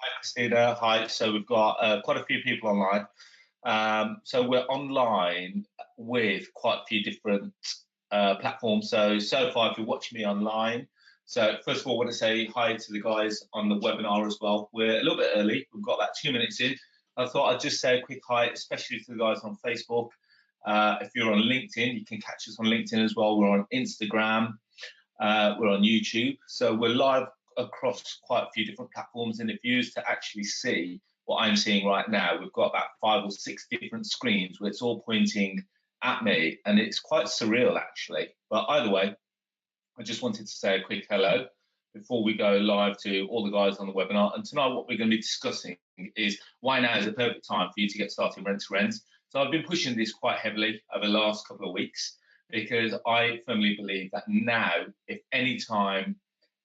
Hi, Christina. Hi. So we've got quite a few people online. So we're online with quite a few different platforms. So far, if you're watching me online, so first of all, I want to say hi to the guys on the webinar as well. We're a little bit early. We've got about 2 minutes in. I thought I'd just say a quick hi, especially to the guys on Facebook. If you're on LinkedIn, you can catch us on LinkedIn as well. We're on Instagram. We're on YouTube. So we're live across quite a few different platforms, and if you use to actually see what I'm seeing right now, we've got about 5 or 6 different screens where it's all pointing at me, and it's quite surreal actually. But either way, I just wanted to say a quick hello before we go live to all the guys on the webinar. And tonight what we're going to be discussing is why now is the perfect time for you to get started rent to rent. So I've been pushing this quite heavily over the last couple of weeks because I firmly believe that now, if any time,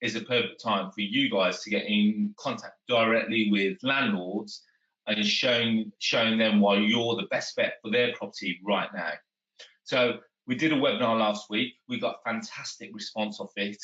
is the perfect time for you guys to get in contact directly with landlords and showing them why you're the best bet for their property right now. So we did a webinar last week. We got a fantastic response off it.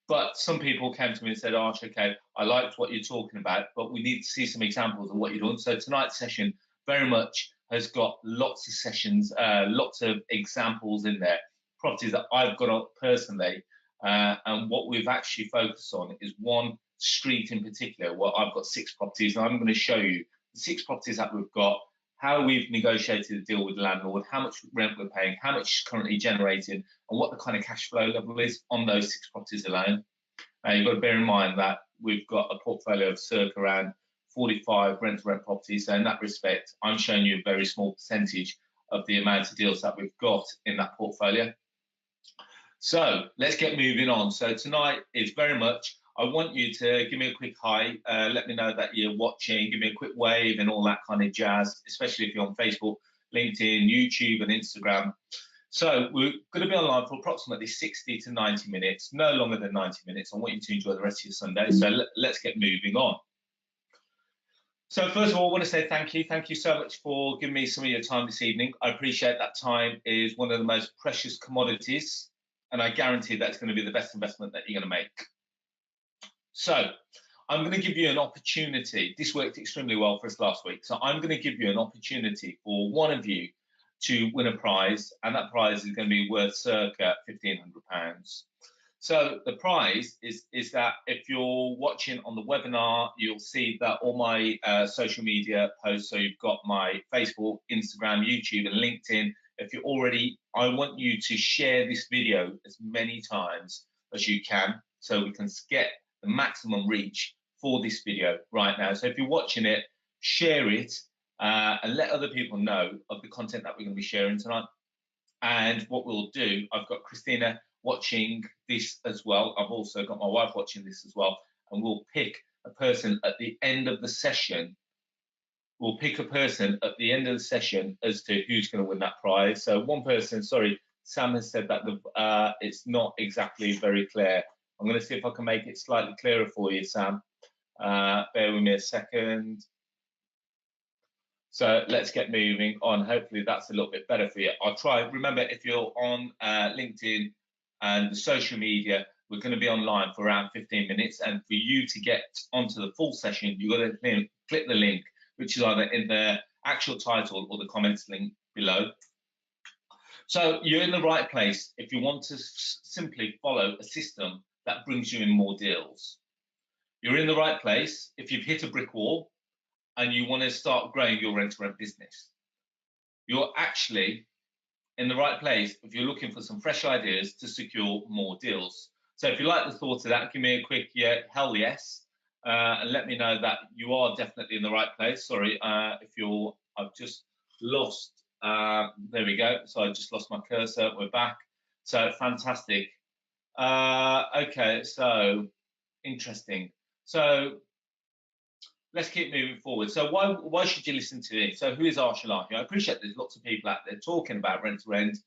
But some people came to me and said, Arsh, okay, I liked what you're talking about, but we need to see some examples of what you're doing. So tonight's session very much has got lots of sessions, lots of examples in there, properties that I've got up personally. And what we've actually focused on is one street in particular, where I've got 6 properties, and I'm going to show you the 6 properties that we've got, how we've negotiated a deal with the landlord, how much rent we're paying, how much is currently generated, and what the kind of cash flow level is on those 6 properties alone. You've got to bear in mind that we've got a portfolio of circa around 45 rent-to-rent properties. So in that respect, I'm showing you a very small percentage of the amount of deals that we've got in that portfolio. So let's get moving on. So tonight is very much, I want you to give me a quick hi, let me know that you're watching, give me a quick wave and all that kind of jazz, especially if you're on Facebook, LinkedIn, YouTube and Instagram. So we're going to be online for approximately 60 to 90 minutes, no longer than 90 minutes. I want you to enjoy the rest of your Sunday. So let's get moving on. So first of all, I want to say thank you. Thank you so much for giving me some of your time this evening. I appreciate that. Time is one of the most precious commodities, and I guarantee that's going to be the best investment that you're going to make. So I'm going to give you an opportunity. This worked extremely well for us last week. So I'm going to give you an opportunity for one of you to win a prize, and that prize is going to be worth circa £1,500. So the prize is that if you're watching on the webinar, you'll see that all my social media posts, so you've got my Facebook, Instagram, YouTube and LinkedIn. If you're already, I want you to share this video as many times as you can so we can get the maximum reach for this video right now. So if you're watching it, share it and let other people know of the content that we're going to be sharing tonight. And what we'll do, I've got Christina watching this as well. I've also got my wife watching this as well. And we'll pick a person at the end of the session. We'll pick a person at the end of the session as to who's going to win that prize. So one person, sorry, Sam has said that it's not exactly very clear. I'm going to see if I can make it slightly clearer for you, Sam. Bear with me a second. So let's get moving on. Hopefully that's a little bit better for you. I'll try. Remember, if you're on LinkedIn and the social media, we're going to be online for around 15 minutes. And for you to get onto the full session, you've got to click the link, which is either in the actual title or the comments link below. So you're in the right place if you want to simply follow a system that brings you in more deals. You're in the right place if you've hit a brick wall and you want to start growing your rent-to-rent business. You're actually in the right place if you're looking for some fresh ideas to secure more deals. So if you like the thought of that, give me a quick hell yes, and let me know that you are definitely in the right place. Sorry, I've just lost, there we go. So I just lost my cursor, we're back. So fantastic. Okay, so interesting. So let's keep moving forward. So why should you listen to me? So who is Arsh Ellahi? I appreciate there's lots of people out there talking about rent to rent,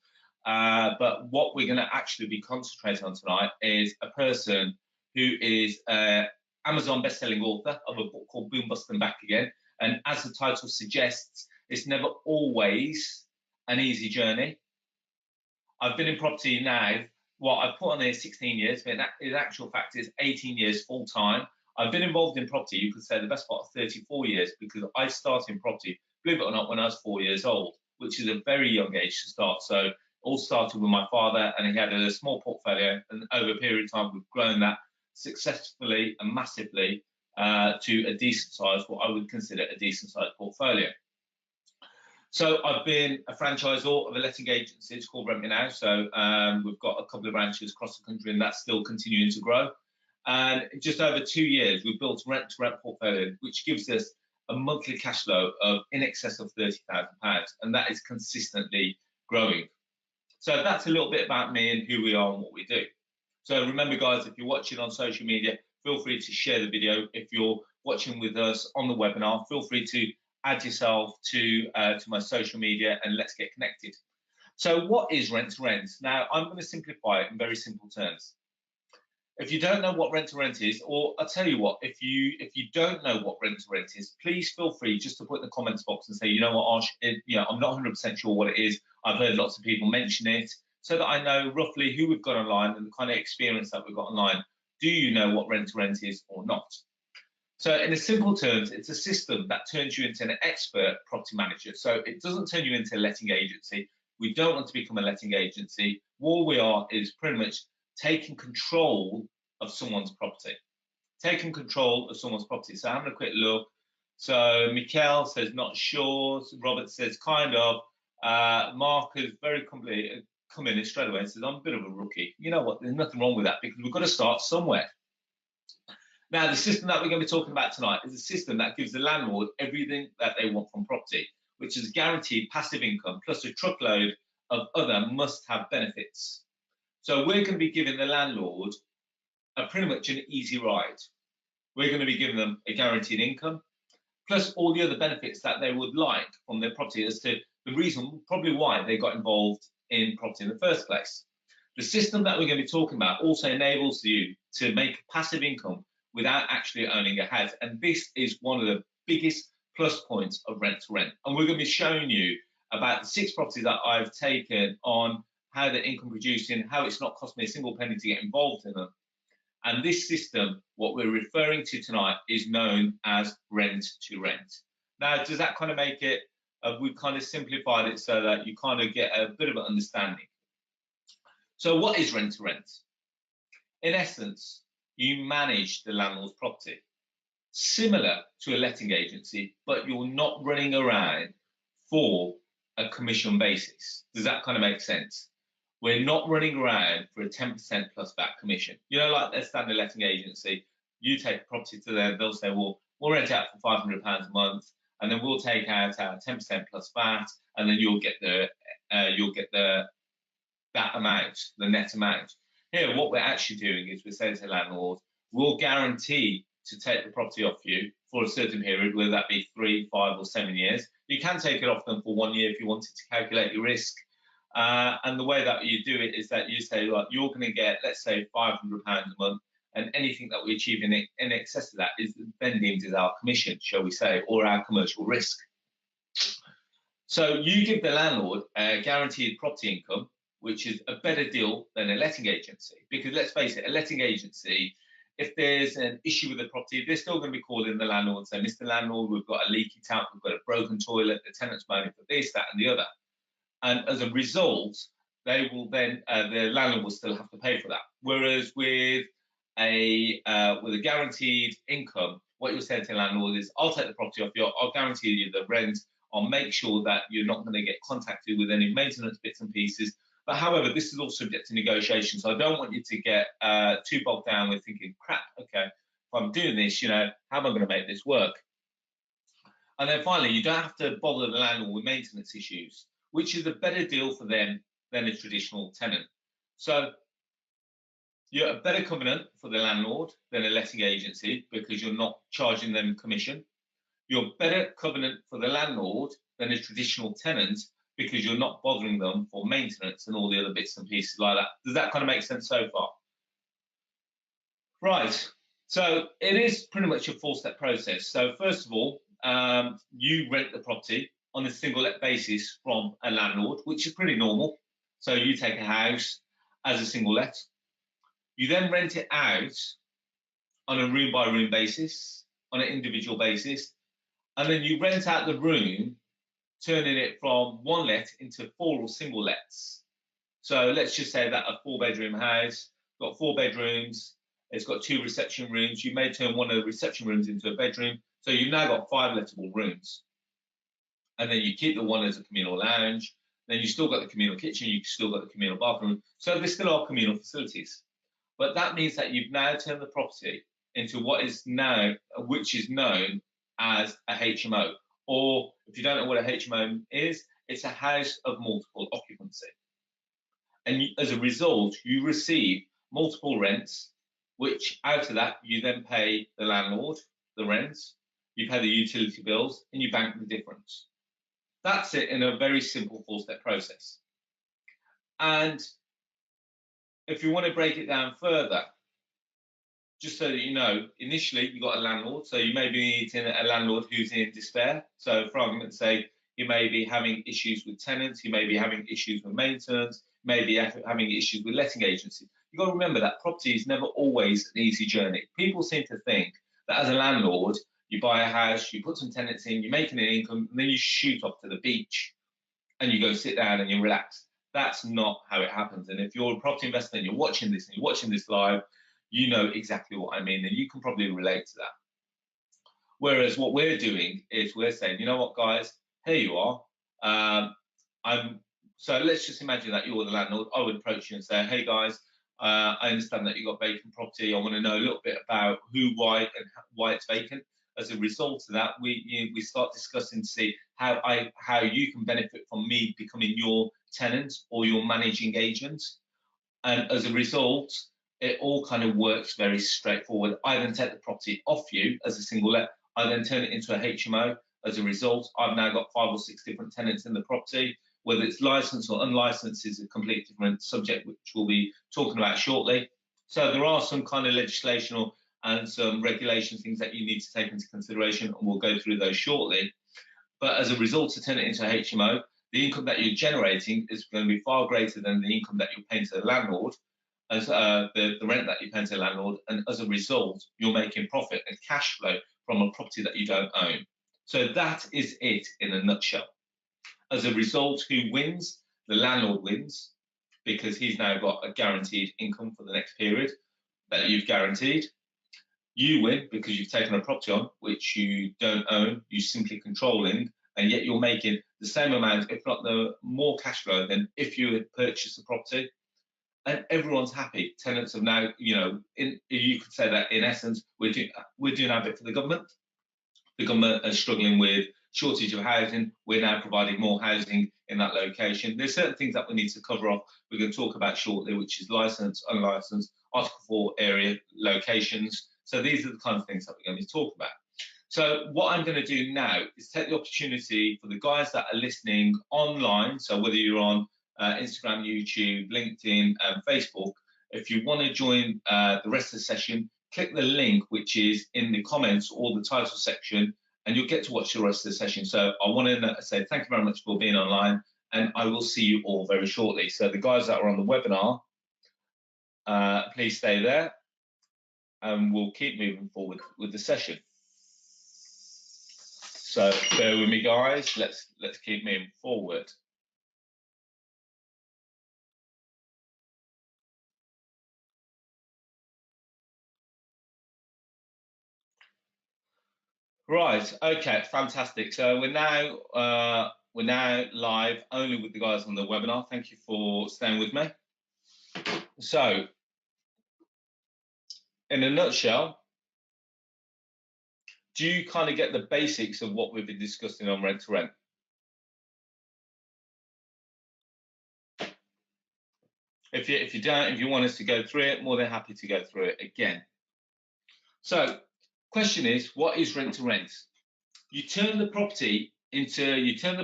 but what we're going to actually be concentrating on tonight is a person who is an Amazon best-selling author of a book called Boom Bust and Back Again. And as the title suggests, it's never always an easy journey. I've been in property now, well, I've put on there 16 years, but in actual fact, it's 18 years full-time. I've been involved in property, you could say, the best part of 34 years, because I started in property, believe it or not, when I was 4 years old, which is a very young age to start. So it all started with my father, and he had a small portfolio, and over a period of time, we've grown that successfully and massively to a decent size, what I would consider a decent size portfolio. So I've been a franchisor of a letting agency. It's called Rent Me Now. So we've got a couple of branches across the country, and that's still continuing to grow. And in just over 2 years, we've built a rent-to-rent portfolio, which gives us a monthly cash flow of in excess of £30,000, and that is consistently growing. So that's a little bit about me and who we are and what we do. So remember, guys, if you're watching on social media, feel free to share the video. If you're watching with us on the webinar, feel free to add yourself to my social media, and let's get connected. So what is rent to rent? Now, I'm going to simplify it in very simple terms. If you don't know what rent to rent is, or I'll tell you what, if you don't know what rent to rent is, please feel free just to put in the comments box and say, you know what, Arsh, I'm not 100% sure what it is. I've heard lots of people mention it, so that I know roughly who we've got online and the kind of experience that we've got online. Do you know what rent to rent is or not? So in simple terms, it's a system that turns you into an expert property manager. So it doesn't turn you into a letting agency. We don't want to become a letting agency. All we are is pretty much taking control of someone's property. Taking control of someone's property. So having a quick look. So Mikel says not sure. Robert says kind of. Mark has very completely come in straight away and says, I'm a bit of a rookie. You know what? There's nothing wrong with that, because we've got to start somewhere. Now, the system that we're going to be talking about tonight is a system that gives the landlord everything that they want from property, which is guaranteed passive income plus a truckload of other must-have benefits. So we're going to be giving the landlord pretty much an easy ride. We're going to be giving them a guaranteed income, plus all the other benefits that they would like from their property, as to the reason probably why they got involved in property in the first place. The system that we're going to be talking about also enables you to make passive income without actually owning a house. And this is one of the biggest plus points of rent to rent. And we're going to be showing you about the 6 properties that I've taken on, how they're income producing, how it's not cost me a single penny to get involved in them. And this system, what we're referring to tonight, is known as rent to rent. Now, does that kind of make it, we've kind of simplified it so that you kind of get a bit of an understanding. So what is rent to rent? In essence, you manage the landlord's property, similar to a letting agency, but you're not running around for a commission basis. Does that kind of make sense? We're not running around for a 10% plus VAT commission. You know, like let's stand a letting agency, you take a property to them, they'll say, well, we'll rent it out for £500 a month, and then we'll take out our 10% plus VAT, and then you'll get that amount, the net amount. Here, what we're actually doing is we're saying to the landlord, we'll guarantee to take the property off you for a certain period, whether that be 3, 5 or 7 years. You can take it off them for 1 year if you wanted to calculate your risk. And the way that you do it is that you say, like, you're going to get, let's say, £500 a month, and anything that we achieve in excess of that is then deemed as our commission, shall we say, or our commercial risk. So you give the landlord a guaranteed property income, which is a better deal than a letting agency. Because let's face it, a letting agency, if there's an issue with the property, they're still going to be calling the landlord and saying, Mr. Landlord, we've got a leaky tap, we've got a broken toilet, the tenant's moaning for this, that, and the other. And as a result, they will then, the landlord will still have to pay for that. Whereas with a guaranteed income, what you're saying to the landlord is, I'll take the property off you, I'll guarantee you the rent, I'll make sure that you're not going to get contacted with any maintenance bits and pieces. But however, this is all subject to negotiation. So I don't want you to get too bogged down with thinking, crap, okay, if I'm doing this, you know, how am I going to make this work? And then finally, you don't have to bother the landlord with maintenance issues, which is a better deal for them than a traditional tenant. So you're a better covenant for the landlord than a letting agency, because you're not charging them commission. You're a better covenant for the landlord than a traditional tenant, because you're not bothering them for maintenance and all the other bits and pieces like that. Does that kind of make sense so far? Right. So it is pretty much a 4-step process. So first of all, you rent the property on a single let basis from a landlord, which is pretty normal. So you take a house as a single let. You then rent it out on a room by room basis, on an individual basis, and then you rent out the room, turning it from one let into 4 or single lets. So let's just say that a 4-bedroom house got 4 bedrooms. It's got 2 reception rooms. You may turn one of the reception rooms into a bedroom. So you've now got 5 lettable rooms. And then you keep the one as a communal lounge. Then you still got the communal kitchen. You've still got the communal bathroom. So there still are communal facilities. But that means that you've now turned the property into what is now, which is known as a HMO. Or if you don't know what a HMO is, it's a house of multiple occupancy. And as a result, you receive multiple rents, which out of that, you then pay the landlord, the rents, you pay the utility bills, and you bank the difference. That's it in a very simple 4-step process. And if you want to break it down further, just so that you know, initially you got a landlord, so you may be meeting a landlord who's in despair. So for argument's sake, you may be having issues with tenants, you may be having issues with maintenance, you may be having issues with letting agencies. You've got to remember that property is never always an easy journey. People seem to think that as a landlord, you buy a house, you put some tenants in, you're making an income, and then you shoot off to the beach and you go sit down and you relax. That's not how it happens. And if you're a property investor and you're watching this live, you know exactly what I mean, and you can probably relate to that. Whereas what we're doing is we're saying, you know what, guys, here you are. So let's just imagine that you're the landlord. I would approach you and say, hey guys, I understand that you've got vacant property. I want to know a little bit about who, why, and why it's vacant. As a result of that, we start discussing to see how you can benefit from me becoming your tenant or your managing agent. And as a result, it all kind of works very straightforward. I then take the property off you as a single let. I then turn it into a HMO. As a result, I've now got 5 or 6 different tenants in the property. Whether it's licensed or unlicensed is a completely different subject, which we'll be talking about shortly. So there are some kind of legislation and some regulation things that you need to take into consideration, and we'll go through those shortly. But as a result of turning it into a HMO, the income that you're generating is going to be far greater than the income that you're paying to the landlord, as the rent that you pay to the landlord, and as a result, you're making profit and cash flow from a property that you don't own. So that is it in a nutshell. As a result, who wins? The landlord wins, because he's now got a guaranteed income for the next period that you've guaranteed. You win because you've taken a property on which you don't own, you're simply controlling, and yet you're making the same amount, if not the more cash flow than if you had purchased the property. And everyone's happy. Tenants have now, you could say that in essence, we're doing our bit for the government. The government is struggling with shortage of housing. We're now providing more housing in that location. There's certain things that we need to cover off. We're going to talk about shortly, which is licensed, unlicensed, Article 4 area locations. So these are the kind of things that we're going to talk about. So what I'm going to do now is take the opportunity for the guys that are listening online. So whether you're on Instagram, YouTube, LinkedIn, and Facebook, if you want to join the rest of the session, click the link which is in the comments or the title section, and you'll get to watch the rest of the session. So I want to say thank you very much for being online, and I will see you all very shortly. So the guys that are on the webinar, please stay there, and we'll keep moving forward with the session. So bear with me, guys. Let's keep moving forward. Right. Okay. Fantastic. So we're now live only with the guys on the webinar. Thank you for staying with me. So, in a nutshell, do you kind of get the basics of what we've been discussing on rent to rent? If you don't, if you want us to go through it, more than happy to go through it again. So, question is, what is rent to rent? You turn the property into, you take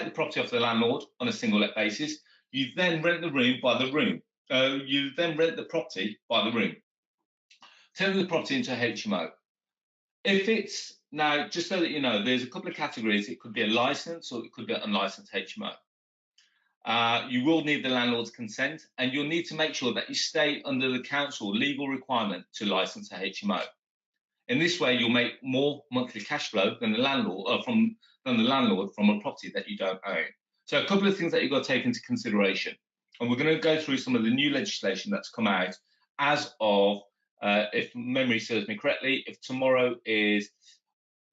the property off the landlord on a single let basis. You then rent the room by the room. You then rent the property by the room. Turn the property into a HMO. If it's now, just so that you know, there's a couple of categories. It could be a license or it could be an unlicensed HMO. You will need the landlord's consent, and you'll need to make sure that you stay under the council legal requirement to license a HMO. In this way, you'll make more monthly cash flow than the landlord from a property that you don't own. So a couple of things that you've got to take into consideration, and we're going to go through some of the new legislation that's come out as of, if memory serves me correctly, if tomorrow is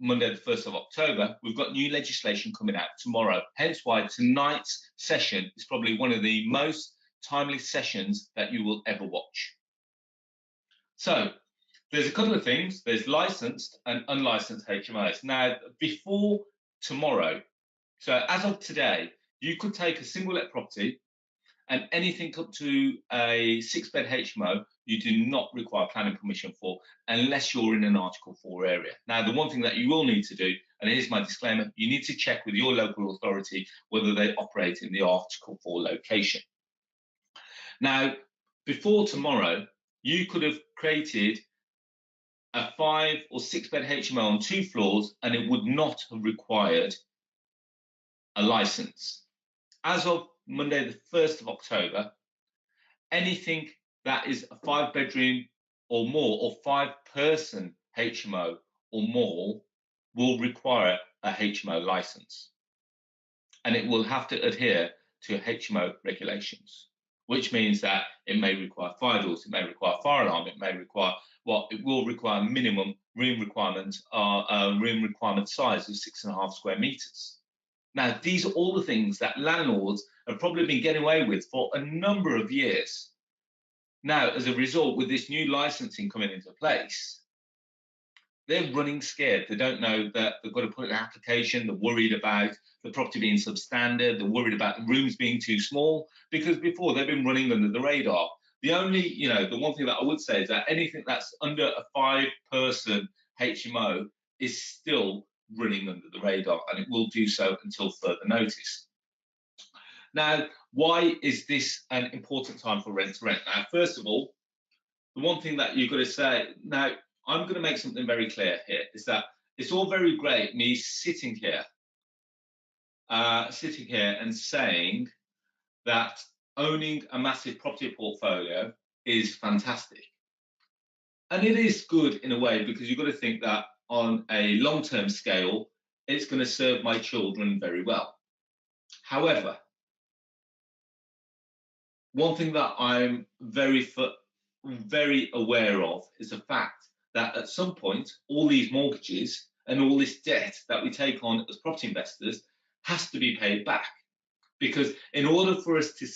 Monday the 1st of October, we've got new legislation coming out tomorrow. Hence why tonight's session is probably one of the most timely sessions that you will ever watch. So there's a couple of things. There's licensed and unlicensed HMOs. Now, before tomorrow, so as of today, you could take a single let property and anything up to a 6-bed HMO, you do not require planning permission for unless you're in an Article 4 area. Now, the one thing that you will need to do, and here's my disclaimer, you need to check with your local authority whether they operate in the Article 4 location. Now, before tomorrow, you could have created a 5 or 6-bed HMO on 2 floors and it would not have required a license. As of Monday the 1st of October, anything that is a 5-bedroom or more or 5-person HMO or more will require a HMO license, and it will have to adhere to HMO regulations, which means that it may require fire doors, it may require fire alarm, it may require it will require minimum room requirement size of 6.5 square meters. Now, these are all the things that landlords have probably been getting away with for a number of years. Now, as a result, with this new licensing coming into place, they're running scared. They don't know that they've got to put an application. They're worried about the property being substandard. They're worried about the rooms being too small, because before they've been running under the radar. The only, the one thing that I would say is that anything that's under a 5-person HMO is still running under the radar, and it will do so until further notice. Now, why is this an important time for rent to rent? Now, first of all, the one thing that you've got to say, now, I'm going to make something very clear here, is that it's all very great me sitting here and saying that owning a massive property portfolio is fantastic. And it is good in a way, because you've got to think that on a long-term scale, it's going to serve my children very well. However, one thing that I'm very aware of is the fact that at some point, all these mortgages and all this debt that we take on as property investors has to be paid back. Because in order for us to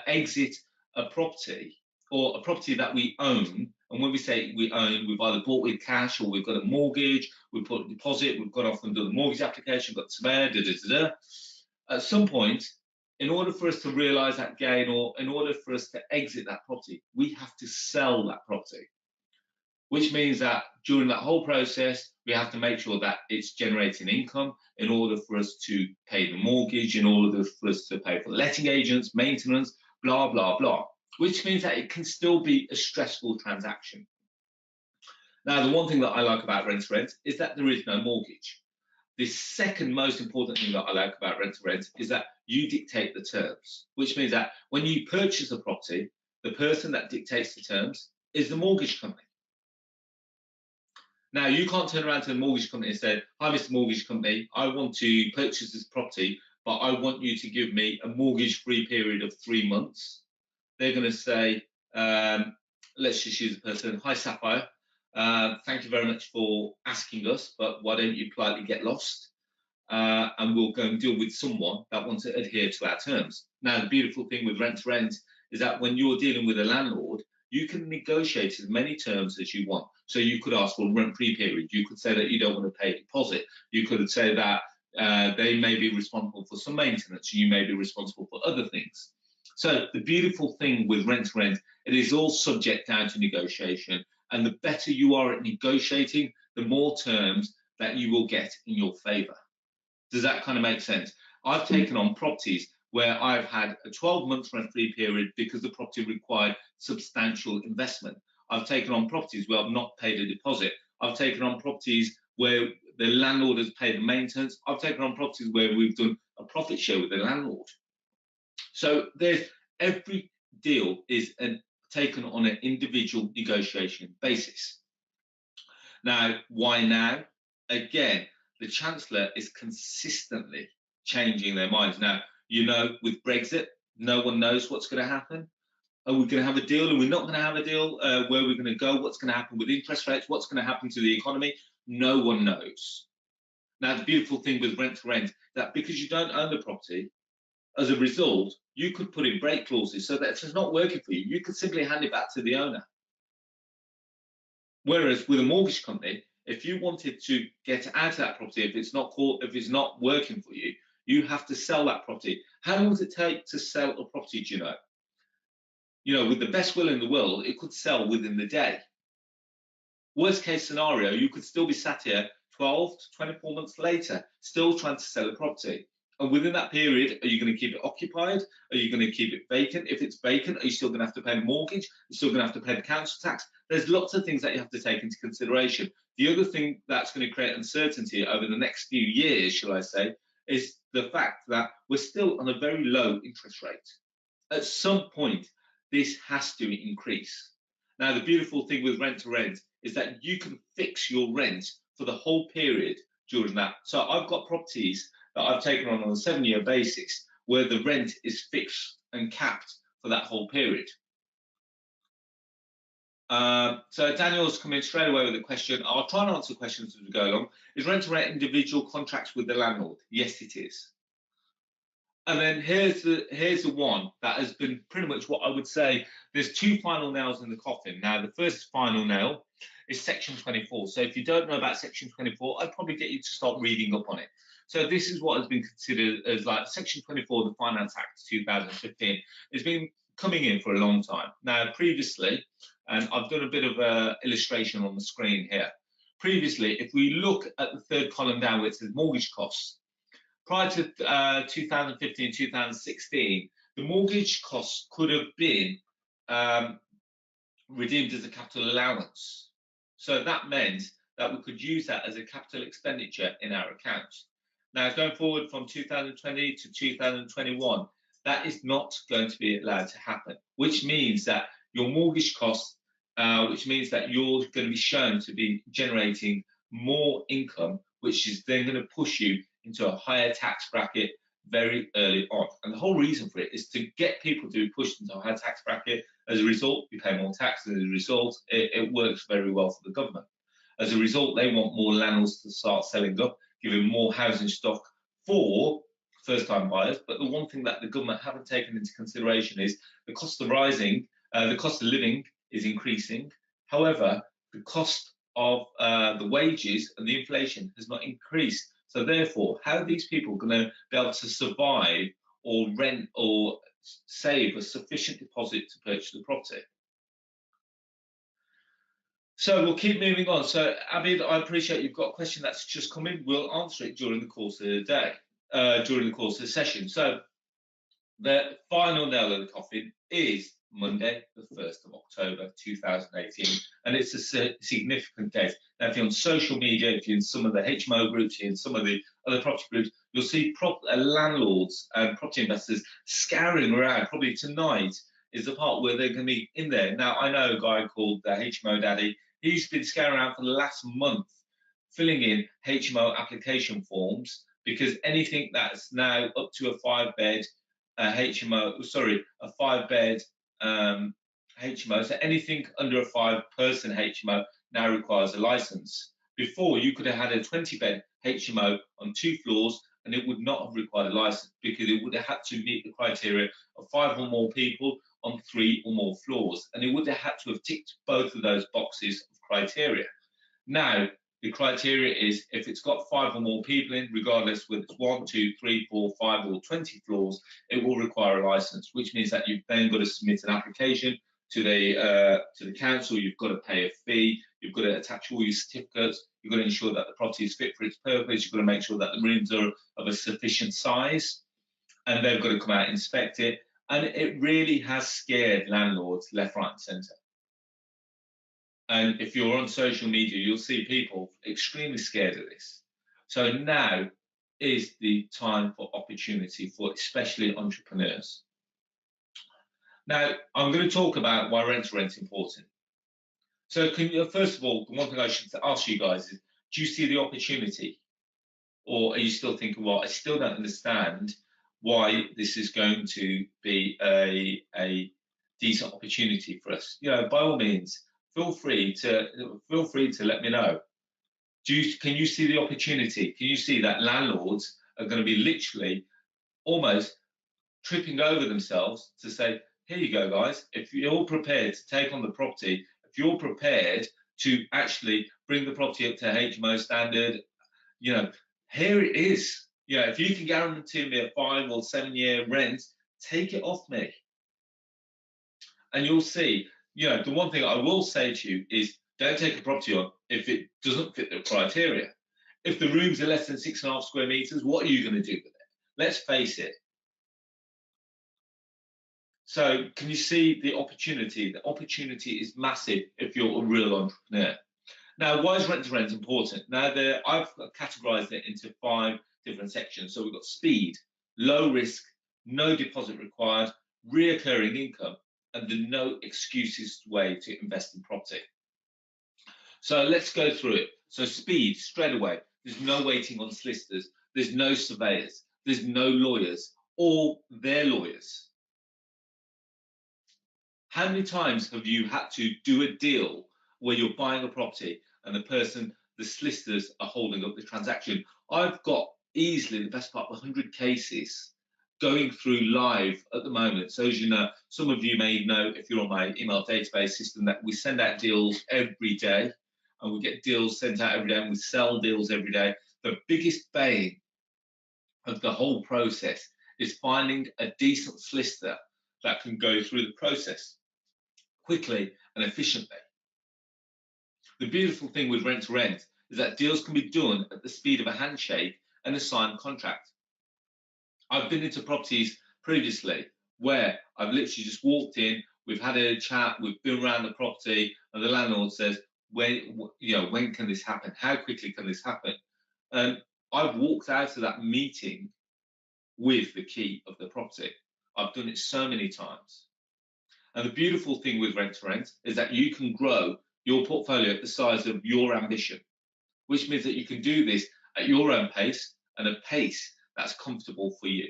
exit a property, or a property that we own, and when we say we own, we've either bought with cash or we've got a mortgage, we've put a deposit, we've gone off and done the mortgage application, got the surveyor, At some point, in order for us to realise that gain, or in order for us to exit that property, we have to sell that property. Which means that during that whole process, we have to make sure that it's generating income in order for us to pay the mortgage, in order for us to pay for letting agents, maintenance, blah, blah, blah. Which means that it can still be a stressful transaction. Now, the one thing that I like about rent to rent is that there is no mortgage. The second most important thing that I like about rent to rent is that you dictate the terms, which means that when you purchase a property, the person that dictates the terms is the mortgage company. Now, you can't turn around to the mortgage company and say, "Hi, Mr. Mortgage Company, I want to purchase this property, but I want you to give me a mortgage-free period of 3 months." They're going to say, let's just use a person, "Hi, Sapphire, thank you very much for asking us, but why don't you politely get lost? And we'll go and deal with someone that wants to adhere to our terms." Now, the beautiful thing with rent to rent is that when you're dealing with a landlord, you can negotiate as many terms as you want. So you could ask for a rent-free period. You could say that you don't want to pay a deposit. You could say that they may be responsible for some maintenance, and you may be responsible for other things. So the beautiful thing with rent to rent, it is all subject down to negotiation. And the better you are at negotiating, the more terms that you will get in your favour. Does that kind of make sense? I've taken on properties where I've had a 12-month rent-free period because the property required substantial investment. I've taken on properties where I've not paid a deposit. I've taken on properties where the landlord has paid the maintenance. I've taken on properties where we've done a profit share with the landlord. So there's every deal is taken on an individual negotiation basis. Now, why now? Again, the Chancellor is consistently changing their minds. Now, with Brexit, no one knows what's going to happen. Are we going to have a deal? Are we not going to have a deal? Where are we going to go? What's going to happen with interest rates? What's going to happen to the economy? No one knows. Now, the beautiful thing with rent to rent, that because you don't own the property, as a result, you could put in break clauses so that if it's not working for you, you could simply hand it back to the owner. Whereas with a mortgage company, if you wanted to get out of that property, if it's not working for you, you have to sell that property. How long does it take to sell a property? Do you know? With the best will in the world, it could sell within the day. Worst case scenario, you could still be sat here 12 to 24 months later, still trying to sell a property. And within that period, are you going to keep it occupied? Are you going to keep it vacant? If it's vacant, are you still going to have to pay the mortgage? You're still going to have to pay the council tax. There's lots of things that you have to take into consideration. The other thing that's going to create uncertainty over the next few years, shall I say, is the fact that we're still on a very low interest rate. At some point, this has to increase. Now, the beautiful thing with rent to rent is that you can fix your rent for the whole period during that. So I've got properties that I've taken on a 7-year basis where the rent is fixed and capped for that whole period. So Daniel's come in straight away with a question. I'll try and answer questions as we go along. Is rent to rent individual contracts with the landlord? Yes, it is. And then here's the one that has been pretty much what I would say. There's two final nails in the coffin. Now, the first final nail is Section 24. So if you don't know about Section 24, I'd probably get you to start reading up on it. So this is what has been considered as like Section 24 of the Finance Act 2015. It's been coming in for a long time. Now, previously, and I've done a bit of an illustration on the screen here. Previously, if we look at the third column down where it says mortgage costs, prior to 2015, 2016, the mortgage costs could have been redeemed as a capital allowance. So that meant that we could use that as a capital expenditure in our accounts. Now, going forward from 2020 to 2021, that is not going to be allowed to happen, which means that your mortgage costs, which means that you're going to be shown to be generating more income, which is then going to push you into a higher tax bracket very early on. And the whole reason for it is to get people to be pushed into a higher tax bracket. As a result, you pay more tax. As a result, it works very well for the government. As a result, they want more landlords to start selling up, giving more housing stock for first-time buyers. But the one thing that the government haven't taken into consideration is the cost of rising, the cost of living is increasing. However, the cost of the wages and the inflation has not increased. So therefore, how are these people going to be able to survive or rent or save a sufficient deposit to purchase the property? So we'll keep moving on. So Abid, I appreciate you've got a question that's just come in. We'll answer it during the course of the day, during the course of the session. So the final nail in the coffin is Monday, the 1st of October 2018, and it's a significant date. Now, if you're on social media, if you're in some of the HMO groups, you're in some of the other property groups, you'll see landlords and property investors scouring around. Probably tonight is the part where they're going to be in there. Now, I know a guy called the HMO Daddy. He's been scouring around for the last month, filling in HMO application forms, because anything that's now up to a 5-bed HMO, sorry, a 5-bed HMO, so anything under a 5-person HMO now requires a license. Before, you could have had a 20-bed HMO on 2 floors and it would not have required a license, because it would have had to meet the criteria of 5 or more people on 3 or more floors, and it would have had to have ticked both of those boxes of criteria. Now, the criteria is if it's got 5 or more people in, regardless whether it's 1, 2, 3, 4, 5 or 20 floors, it will require a license, which means that you've then got to submit an application to the council. You've got to pay a fee, you've got to attach all your certificates, you've got to ensure that the property is fit for its purpose, you've got to make sure that the rooms are of a sufficient size, and they've got to come out and inspect it. And it really has scared landlords left, right and centre. And if you're on social media, you'll see people extremely scared of this. So now is the time for opportunity for especially entrepreneurs. Now, I'm going to talk about why rent-to-rent is important. So, can you, first of all, the one thing I should ask you guys is, do you see the opportunity? Or are you still thinking, well, I still don't understand why this is going to be a decent opportunity for us? By all means, feel free to let me know. Can you see the opportunity? Can you see that landlords are going to be literally almost tripping over themselves to say, here you go, guys. If you're prepared to take on the property, if you're prepared to actually bring the property up to HMO standard, you know, here it is. If you can guarantee me a 5 or 7 year rent, take it off me. And you'll see, the one thing I will say to you is don't take a property on if it doesn't fit the criteria. If the rooms are less than 6.5 square meters, what are you going to do with it? Let's face it. So can you see the opportunity? The opportunity is massive if you're a real entrepreneur. Now, why is rent to rent important? Now, I've categorized it into 5 different sections. So we've got speed, low risk, no deposit required, reoccurring income, and the no excuses way to invest in property. So let's go through it. So speed, straight away. There's no waiting on solicitors. There's no surveyors. There's no lawyers or their lawyers. How many times have you had to do a deal where you're buying a property and the solicitors are holding up the transaction? I've got easily the best part of 100 cases going through live at the moment. So as you know, some of you may know if you're on my email database system that we send out deals every day and we get deals sent out every day and we sell deals every day. The biggest bane of the whole process is finding a decent solicitor that can go through the process quickly and efficiently. The beautiful thing with rent to rent is that deals can be done at the speed of a handshake and a signed contract. I've been into properties previously where I've literally just walked in, we've had a chat, we've been around the property, and the landlord says, when can this happen? How quickly can this happen? And I've walked out of that meeting with the key of the property. I've done it so many times. And the beautiful thing with rent to rent is that you can grow your portfolio at the size of your ambition, which means that you can do this at your own pace and a pace that's comfortable for you.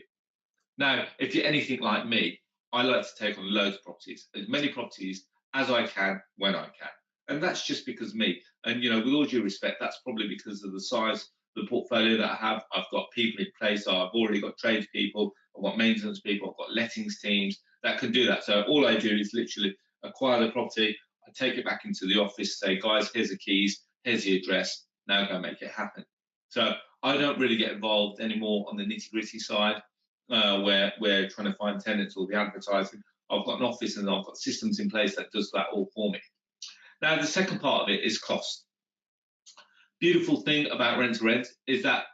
Now, if you're anything like me, I like to take on loads of properties, as many properties as I can when I can. And that's just because me. And, with all due respect, that's probably because of the size of the portfolio that I have. I've got people in place. So I've already got tradespeople, I've got maintenance people, I've got lettings teams that can do that. So all I do is literally acquire the property, I take it back into the office, say, guys, here's the keys, here's the address, now go make it happen. So I don't really get involved anymore on the nitty-gritty side, where we're trying to find tenants or the advertising. I've got an office and I've got systems in place that does that all for me. Now, the second part of it is cost. Beautiful thing about rent to rent is that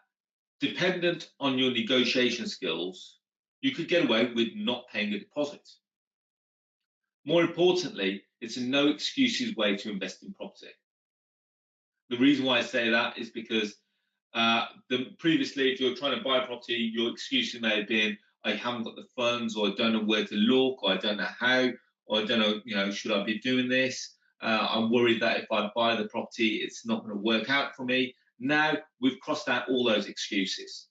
dependent on your negotiation skills, you could get away with not paying a deposit. More importantly, it's a no excuses way to invest in property. The reason why I say that is because previously, if you're trying to buy a property, your excuses may have been, I haven't got the funds, or I don't know where to look, or I don't know how, or I don't know, should I be doing this? I'm worried that if I buy the property, it's not going to work out for me. Now we've crossed out all those excuses,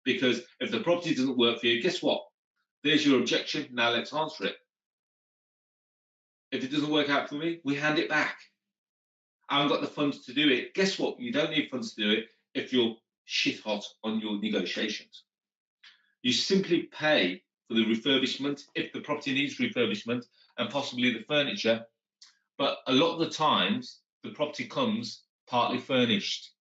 because if the property doesn't work for you, guess what? There's your objection. Now let's answer it. If it doesn't work out for me, we hand it back. I haven't got the funds to do it. Guess what? You don't need funds to do it if you're shit hot on your negotiations. You simply pay for the refurbishment if the property needs refurbishment and possibly the furniture. But a lot of the times, the property comes partly furnished.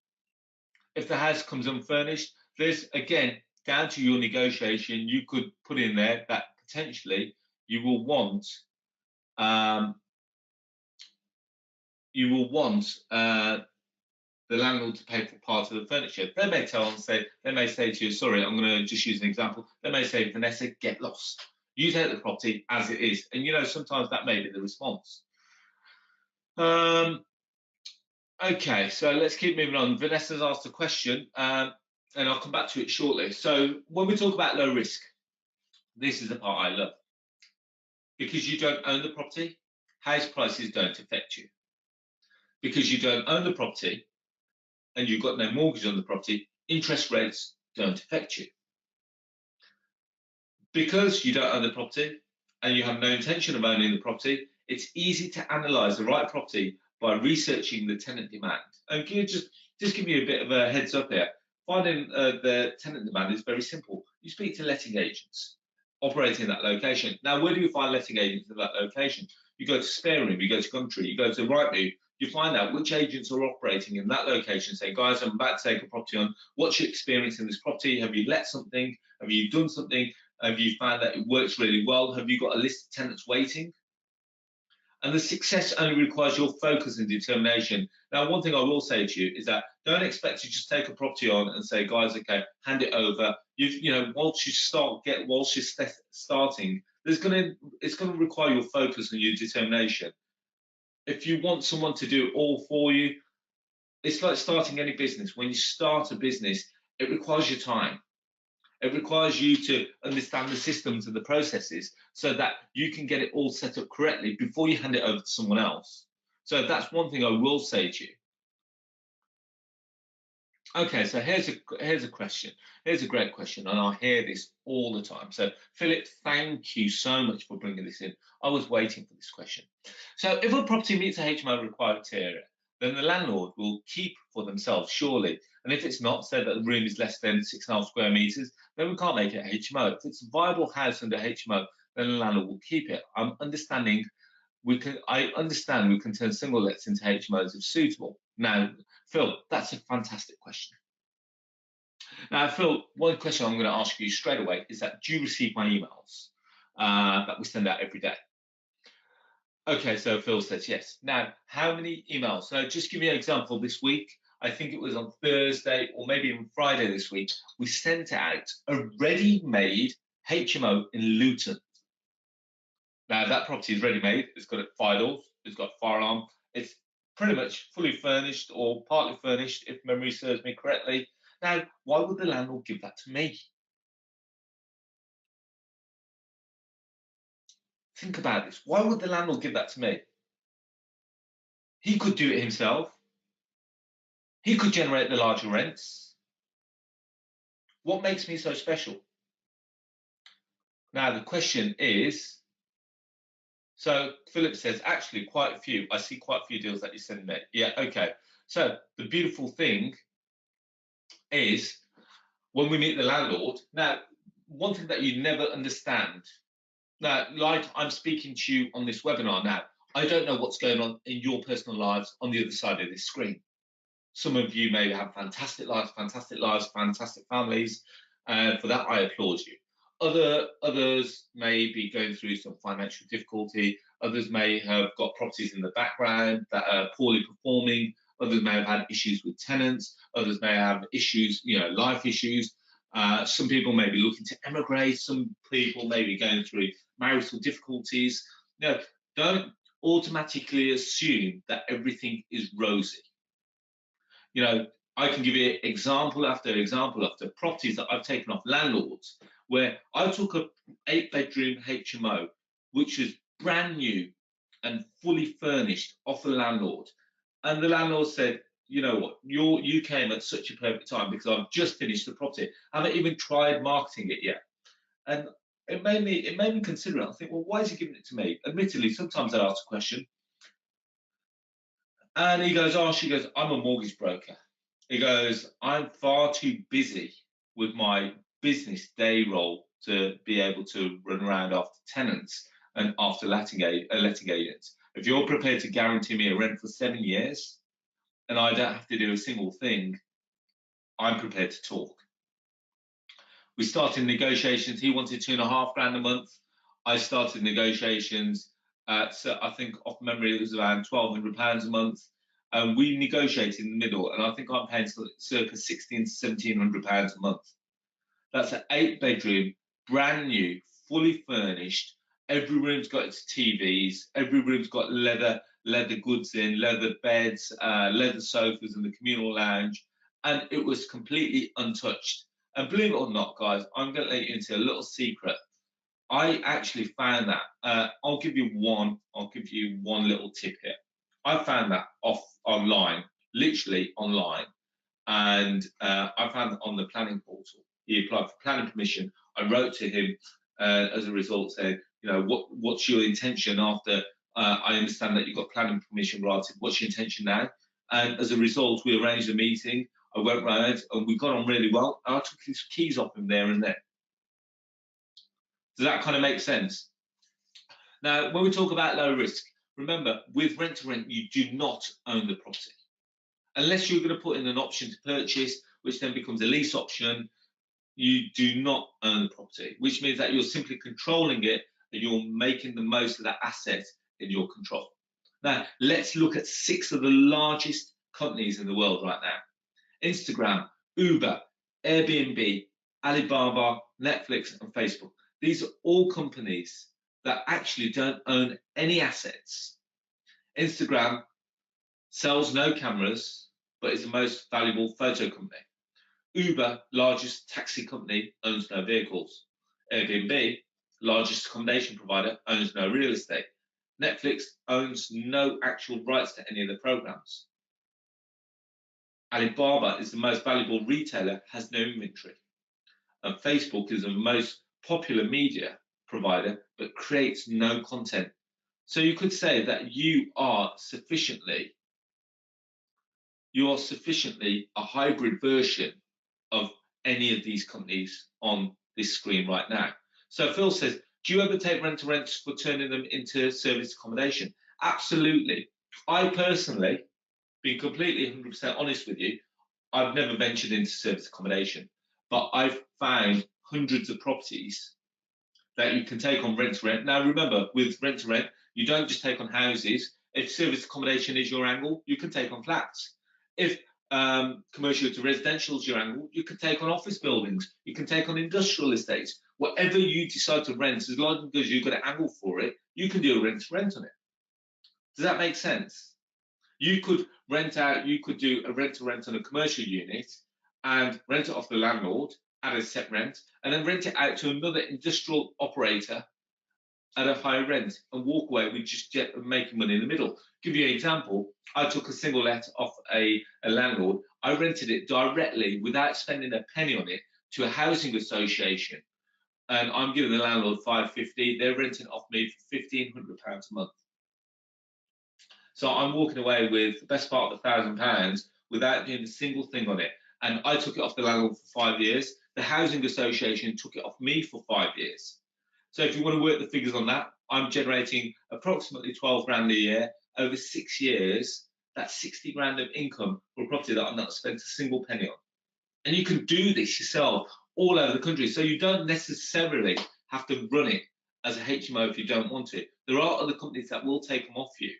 If the house comes unfurnished, there's, again, down to your negotiation, you could put in there that potentially you will want the landlord to pay for part of the furniture. They may say to you, sorry, I'm going to just use an example. They may say, Vanessa, get lost. You take the property as it is. And, sometimes that may be the response. Okay, so let's keep moving on. Vanessa's asked a question, and I'll come back to it shortly. So when we talk about low risk, this is the part I love. Because you don't own the property, house prices don't affect you. Because you don't own the property and you've got no mortgage on the property, interest rates don't affect you. Because you don't own the property and you have no intention of owning the property, it's easy to analyse the right property by researching the tenant demand. And can you just give you a bit of a heads up here? Finding the tenant demand is very simple. You speak to letting agents operating in that location. Now, where do you find letting agents in that location? You go to Spare Room, you go to Country, you go to Rightmove, you find out which agents are operating in that location. Say, guys, I'm about to take a property on. What's your experience in this property? Have you let something? Have you done something? Have you found that it works really well? Have you got a list of tenants waiting? And the success only requires your focus and determination. Now, one thing I will say to you is that don't expect to just take a property on and say, guys, okay, hand it over. Whilst you're starting, it's going to require your focus and your determination. If you want someone to do it all for you, it's like starting any business. When you start a business, it requires your time. It requires you to understand the systems and the processes so that you can get it all set up correctly before you hand it over to someone else. So that's one thing I will say to you. Okay, so here's a question. Here's a great question, and I hear this all the time. So, Philip, thank you so much for bringing this in. I was waiting for this question. So, if a property meets a HMO required criteria, then the landlord will keep for themselves, surely. And if it's not, say that the room is less than 6.5 square meters, then we can't make it a HMO. If it's a viable house under HMO, then the landlord will keep it. I understand we can turn single lets into HMOs if suitable. Now, Phil, that's a fantastic question. Now, Phil, one question I'm going to ask you straight away is that do you receive my emails that we send out every day? Okay, so Phil says yes. Now, how many emails? So just give you an example. This week, I think it was on Thursday or maybe even Friday this week, we sent out a ready-made HMO in Luton. Now, that property is ready-made. It's got 5 doors. It's got fire alarm. It's pretty much fully furnished or partly furnished, if memory serves me correctly. Now, why would the landlord give that to me? Think about this. Why would the landlord give that to me? He could do it himself. He could generate the larger rents. What makes me so special? Now, the question is, so Philip says, actually, quite a few. I see quite a few deals that you send me. Yeah, okay. So the beautiful thing is when we meet the landlord. Now, one thing that you never understand. Now, like I'm speaking to you on this webinar now, I don't know what's going on in your personal lives on the other side of this screen. Some of you may have fantastic lives, fantastic families. For that, I applaud you. Others may be going through some financial difficulty. Others may have got properties in the background that are poorly performing. Others may have had issues with tenants. Others may have issues, life issues. Some people may be looking to emigrate. Some people may be going through marital difficulties. Don't automatically assume that everything is rosy. I can give you example after example after properties that I've taken off landlords where I took a 8-bedroom HMO, which was brand new and fully furnished off the landlord. And the landlord said, you know what, you came at such a perfect time because I've just finished the property. I haven't even tried marketing it yet. And it made me consider it. I think, well, why is he giving it to me? Admittedly, sometimes I ask a question. And he goes, I'm a mortgage broker. He goes, I'm far too busy with my business day role to be able to run around after tenants and after letting agents. If you're prepared to guarantee me a rent for 7 years and I don't have to do a single thing, I'm prepared to talk. We started negotiations. He wanted £2,500 a month. I started negotiations. So I think off memory, it was around £1,200 a month. We negotiated in the middle, and I think I'm paying circa £1,600 to £1,700 a month. That's an 8-bedroom, brand new, fully furnished. Every room's got its TVs. Every room's got leather goods in, leather beds, leather sofas in the communal lounge, and it was completely untouched. And believe it or not, guys, I'm going to let you into a little secret. I actually found that. I'll give you one little tip here. I found that online, literally online, and I found that on the planning portal. He applied for planning permission. I wrote to him as a result, saying, what's your intention after I understand that you got planning permission granted? What's your intention now? And as a result, we arranged a meeting. I went round and we got on really well. I took his keys off him there and then. Does that kind of make sense? Now, when we talk about low risk, remember, with rent to rent, you do not own the property. Unless you're going to put in an option to purchase, which then becomes a lease option, you do not own the property, which means that you're simply controlling it and you're making the most of that asset in your control. Now, let's look at 6 of the largest companies in the world right now. Instagram, Uber, Airbnb, Alibaba, Netflix, and Facebook. These are all companies that actually don't own any assets. Instagram sells no cameras, but is the most valuable photo company. Uber, largest taxi company, owns no vehicles. Airbnb, largest accommodation provider, owns no real estate. Netflix owns no actual rights to any of the programs. Alibaba is the most valuable retailer, has no inventory. And Facebook is the most popular media provider, but creates no content. So you could say that you are sufficiently a hybrid version of any of these companies on this screen right now. So Phil says, do you ever take rent-to-rents for turning them into service accommodation? Absolutely. I personally, being completely 100% honest with you, I've never ventured into service accommodation, but I've found hundreds of properties that you can take on rent-to-rent. Now, remember, with rent-to-rent, you don't just take on houses. If service accommodation is your angle, you can take on flats. If commercial to residential is your angle, you can take on office buildings. You can take on industrial estates. Whatever you decide to rent, as long as you've got an angle for it, you can do a rent-to-rent on it. Does that make sense? You could do a rent-to-rent on a commercial unit and rent it off the landlord at a set rent, and then rent it out to another industrial operator at a higher rent and walk away with just making money in the middle. Give you an example. I took a single let off a landlord. I rented it directly without spending a penny on it to a housing association. And I'm giving the landlord $550. They're renting off me for £1,500 a month. So I'm walking away with the best part of £1,000 without doing a single thing on it. And I took it off the landlord for 5 years. The housing association took it off me for 5 years. So if you want to work the figures on that, I'm generating approximately 12 grand a year over 6 years. That's 60 grand of income for a property that I've not spent a single penny on. And you can do this yourself all over the country. So you don't necessarily have to run it as a HMO if you don't want to. There are other companies that will take them off you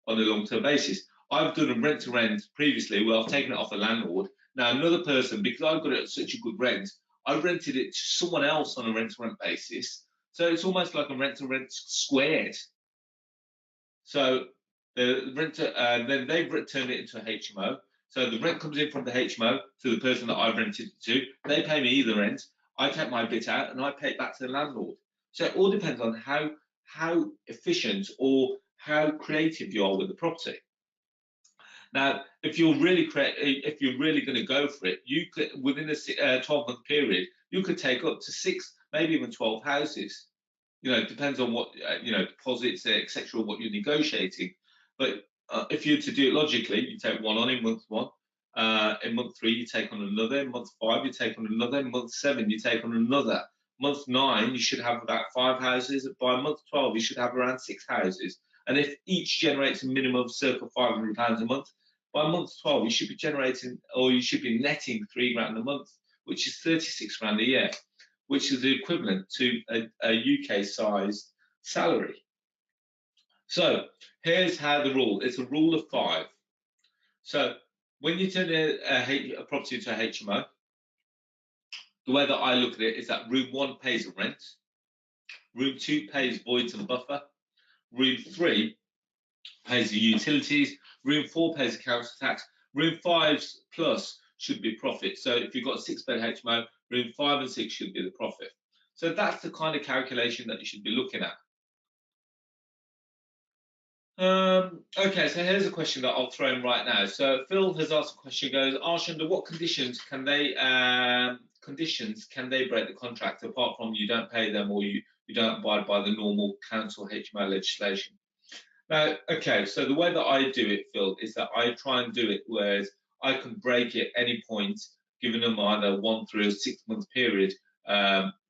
on a long-term basis. I've done a rent-to-rent previously where I've taken it off a landlord. Now, another person, because I've got it at such a good rent, I've rented it to someone else on a rent-to-rent basis. So it's almost like a rent-to-rent squared. So the renter, then they've turned it into a HMO. So the rent comes in from the HMO to the person that I've rented it to. They pay me the rent. I take my bit out and I pay it back to the landlord. So it all depends on how efficient or how creative you are with the property. Now, if you're really going to go for it, you could, within a 12-month period, you could take up to 6, maybe even 12 houses. It depends on what deposits, etc., what you're negotiating. But if you're to do it logically, you take one on in month 1. In month 3, you take on another. In month 5, you take on another. In month 7, you take on another. Month 9, you should have about 5 houses. By month 12, you should have around 6 houses. And if each generates a minimum of circa £500 a month, by month 12, you should be generating, or you should be netting 3 grand a month, which is 36 grand a year, which is the equivalent to a UK-sized salary. So here's how the rule. It's a rule of 5. So when you turn a property into a HMO, the way that I look at it is that room 1 pays a rent, room 2 pays voids and buffer, room 3 pays the utilities, room 4 pays the council tax, room 5 plus should be profit. So if you've got a 6-bed HMO, room 5 and 6 should be the profit. So that's the kind of calculation that you should be looking at. Okay, so here's a question that I'll throw in right now. So Phil has asked a question. Goes, Arsh, under what conditions can they break the contract apart from you don't pay them or you don't abide by the normal council HMO legislation? Now, okay, so the way that I do it, Phil, is that I try and do it whereas I can break it at any point, giving them either 1 through a 6 month period,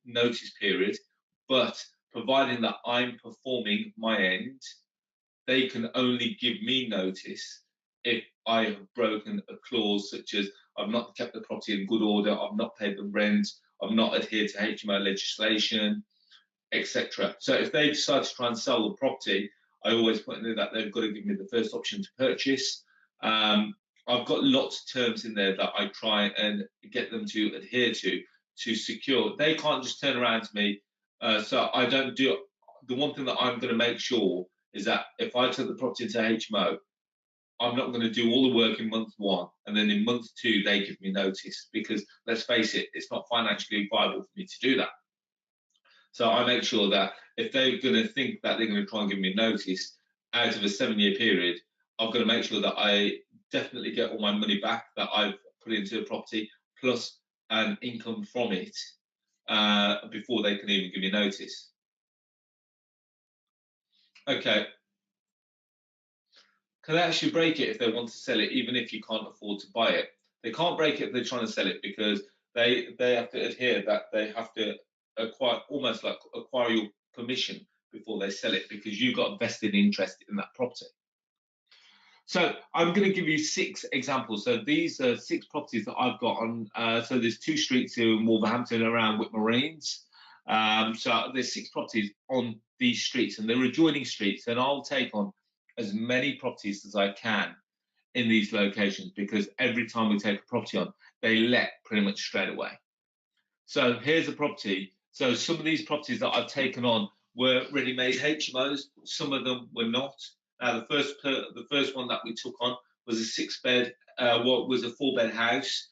notice period, but providing that I'm performing my end, they can only give me notice if I have broken a clause such as I've not kept the property in good order, I've not paid the rent, I've not adhered to HMO legislation, etc. So if they decide to try and sell the property, I always put in there that they've got to give me the first option to purchase. I've got lots of terms in there that I try and get them to adhere to secure. They can't just turn around to me. So I don't do it. The one thing that I'm going to make sure is that if I took the property into HMO, I'm not going to do all the work in month 1 and then in month 2 they give me notice, because let's face it, it's not financially viable for me to do that. So I make sure that if they're going to think that they're going to try and give me notice out of a 7-year period, I've got to make sure that I definitely get all my money back that I've put into the property, plus an income from it, before they can even give me notice. Okay. Can they actually break it if they want to sell it, even if you can't afford to buy it? They can't break it if they're trying to sell it, because they have to adhere that they have to acquire, almost like acquire your permission before they sell it, because you've got a vested interest in that property. So I'm going to give you 6 examples. So these are 6 properties that I've got on. So there's 2 streets here in Wolverhampton around Whit Marines. So there's 6 properties on these streets, and they're adjoining streets. And I'll take on as many properties as I can in these locations, because every time we take a property on, they let pretty much straight away. So here's a property. So some of these properties that I've taken on were ready-made HMOs. Some of them were not. Now, the first one that we took on was a 6-bed, what was a 4-bed house.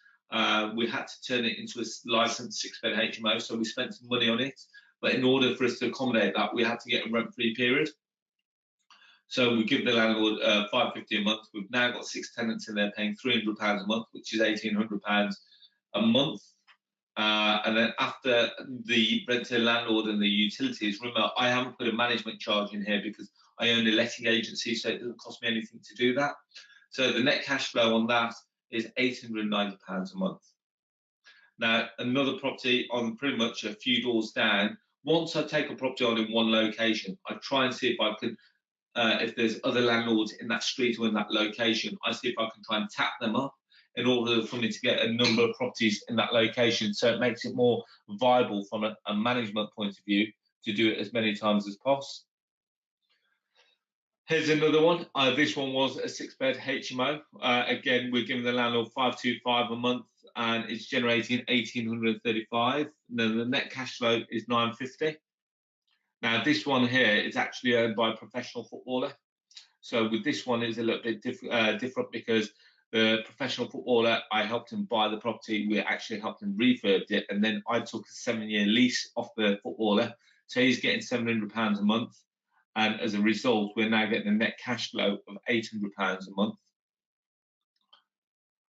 We had to turn it into a licensed 6-bed HMO, so we spent some money on it. But in order for us to accommodate that, we had to get a rent-free period. So we give the landlord £550 a month. We've now got 6 tenants in there paying £300 a month, which is £1,800 a month. And then after the rent to the landlord and the utilities, remember, I haven't put a management charge in here because I own a letting agency, so it doesn't cost me anything to do that. So the net cash flow on that is £890 a month. Now, another property on pretty much a few doors down. Once I take a property on in one location, I try and see if I can, if there's other landlords in that street or in that location, I see if I can try and tap them up in order for me to get a number of properties in that location. So it makes it more viable from a management point of view to do it as many times as possible. Here's another one. This one was a 6-bed HMO. Again, we're giving the landlord £525 a month, and it's generating £1,835. Then the net cash flow is £950. Now, this one here is actually owned by a professional footballer. So with this one, it's a little bit different, because the professional footballer, I helped him buy the property. We actually helped him refurb it, and then I took a 7-year lease off the footballer. So he's getting £700 a month. And as a result, we're now getting a net cash flow of £800 a month.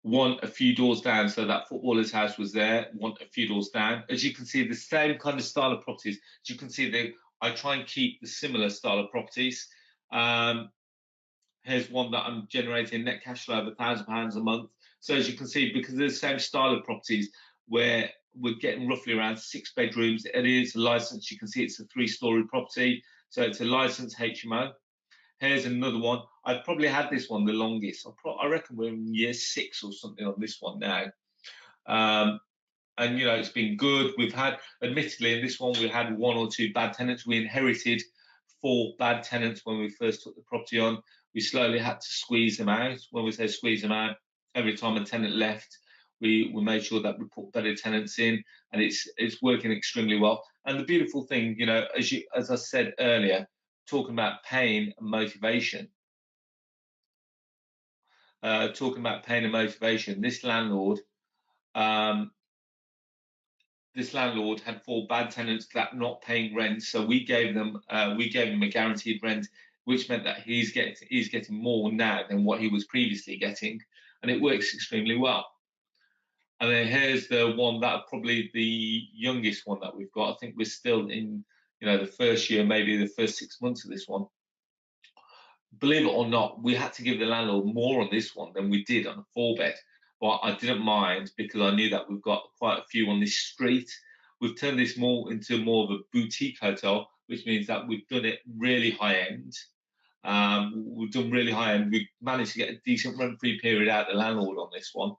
One a few doors down, so that footballer's house was there. One a few doors down. As you can see, the same kind of style of properties. As you can see, I try and keep the similar style of properties. Here's one that I'm generating net cash flow of £1,000 a month. So as you can see, because of the same style of properties, where we're getting roughly around 6 bedrooms. It is a licensed. You can see it's a 3-story property. So it's a licensed HMO. Here's another one. I've probably had this one the longest. I reckon we're in year 6 or something on this one now. And, it's been good. We've had, admittedly, in this one, we had 1 or 2 bad tenants. We inherited 4 bad tenants when we first took the property on. We slowly had to squeeze them out. When we say squeeze them out, every time a tenant left, we made sure that we put better tenants in, and it's working extremely well. And the beautiful thing, as I said earlier, talking about pain and motivation, this landlord, this landlord had 4 bad tenants that not paying rent, so we gave them a guaranteed rent, which meant that he's getting more now than what he was previously getting, and it works extremely well. And then here's the one that probably the youngest one that we've got. I think we're still in, the first year, maybe the first 6 months of this one. Believe it or not, we had to give the landlord more on this one than we did on a 4-bed. But I didn't mind because I knew that we've got quite a few on this street. We've turned this into more of a boutique hotel, which means that we've done it really high end. We've done really high end. We've managed to get a decent rent-free period out of the landlord on this one.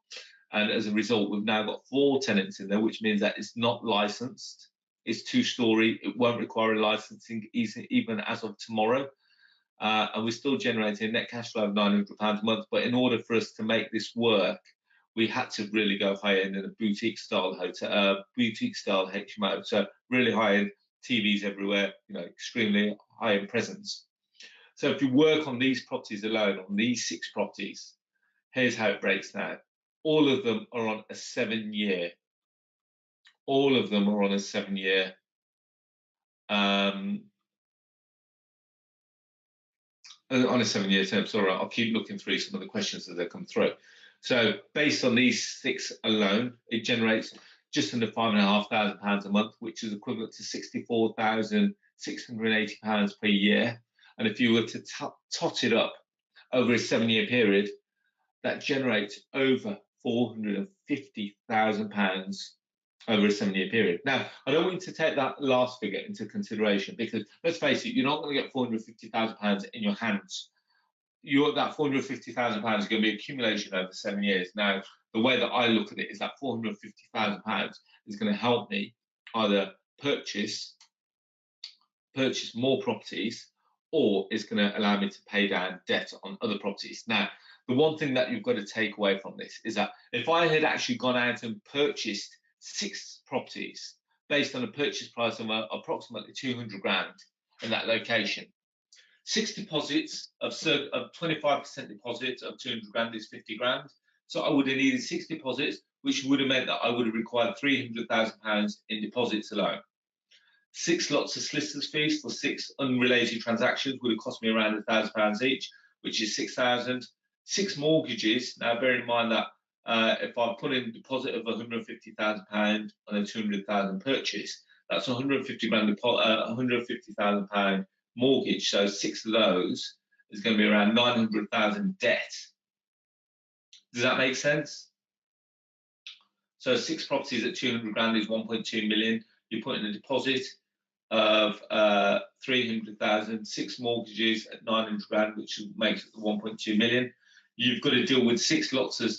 And as a result, we've now got 4 tenants in there, which means that it's not licensed. It's 2-story. It won't require a licensing even as of tomorrow. And we're still generating a net cash flow of £900 a month. But in order for us to make this work, we had to really go high end in a boutique style hotel, boutique style HMO. So really high end, TVs everywhere, extremely high end presence. So if you work on these properties alone, on these 6 properties, here's how it breaks down. All of them are on a 7-year. All of them are on a 7-year. On a 7-year term. Sorry, I'll keep looking through some of the questions as they come through. So based on these 6 alone, it generates just under £5,500 a month, which is equivalent to £64,680 per year. And if you were to tot it up over a 7-year period, that generates over £450,000 over a 7-year period. Now, I don't want you to take that last figure into consideration because, let's face it, you're not going to get £450,000 in your hands. That £450,000 is going to be accumulation over 7 years. Now, the way that I look at it is that £450,000 is going to help me either purchase more properties, or it's going to allow me to pay down debt on other properties. Now, the one thing that you've got to take away from this is that if I had actually gone out and purchased 6 properties based on a purchase price of approximately 200 grand in that location, 6 deposits of 25% deposits of 200 grand is 50 grand. So I would have needed 6 deposits, which would have meant that I would have required £300,000 in deposits alone. 6 lots of solicitors' fees for 6 unrelated transactions would have cost me around £1,000 each, which is 6,000. 6 mortgages. Now, bear in mind that if I put in a deposit of £150,000 on a 200,000 purchase, that's £150,000 mortgage. So 6 of those is going to be around 900,000 debt. Does that make sense? So 6 properties at 200 grand is 1.2 million. You put in a deposit of 300,000, 6 mortgages at 900 grand, which makes it 1.2 million. You've got to deal with 6 lots of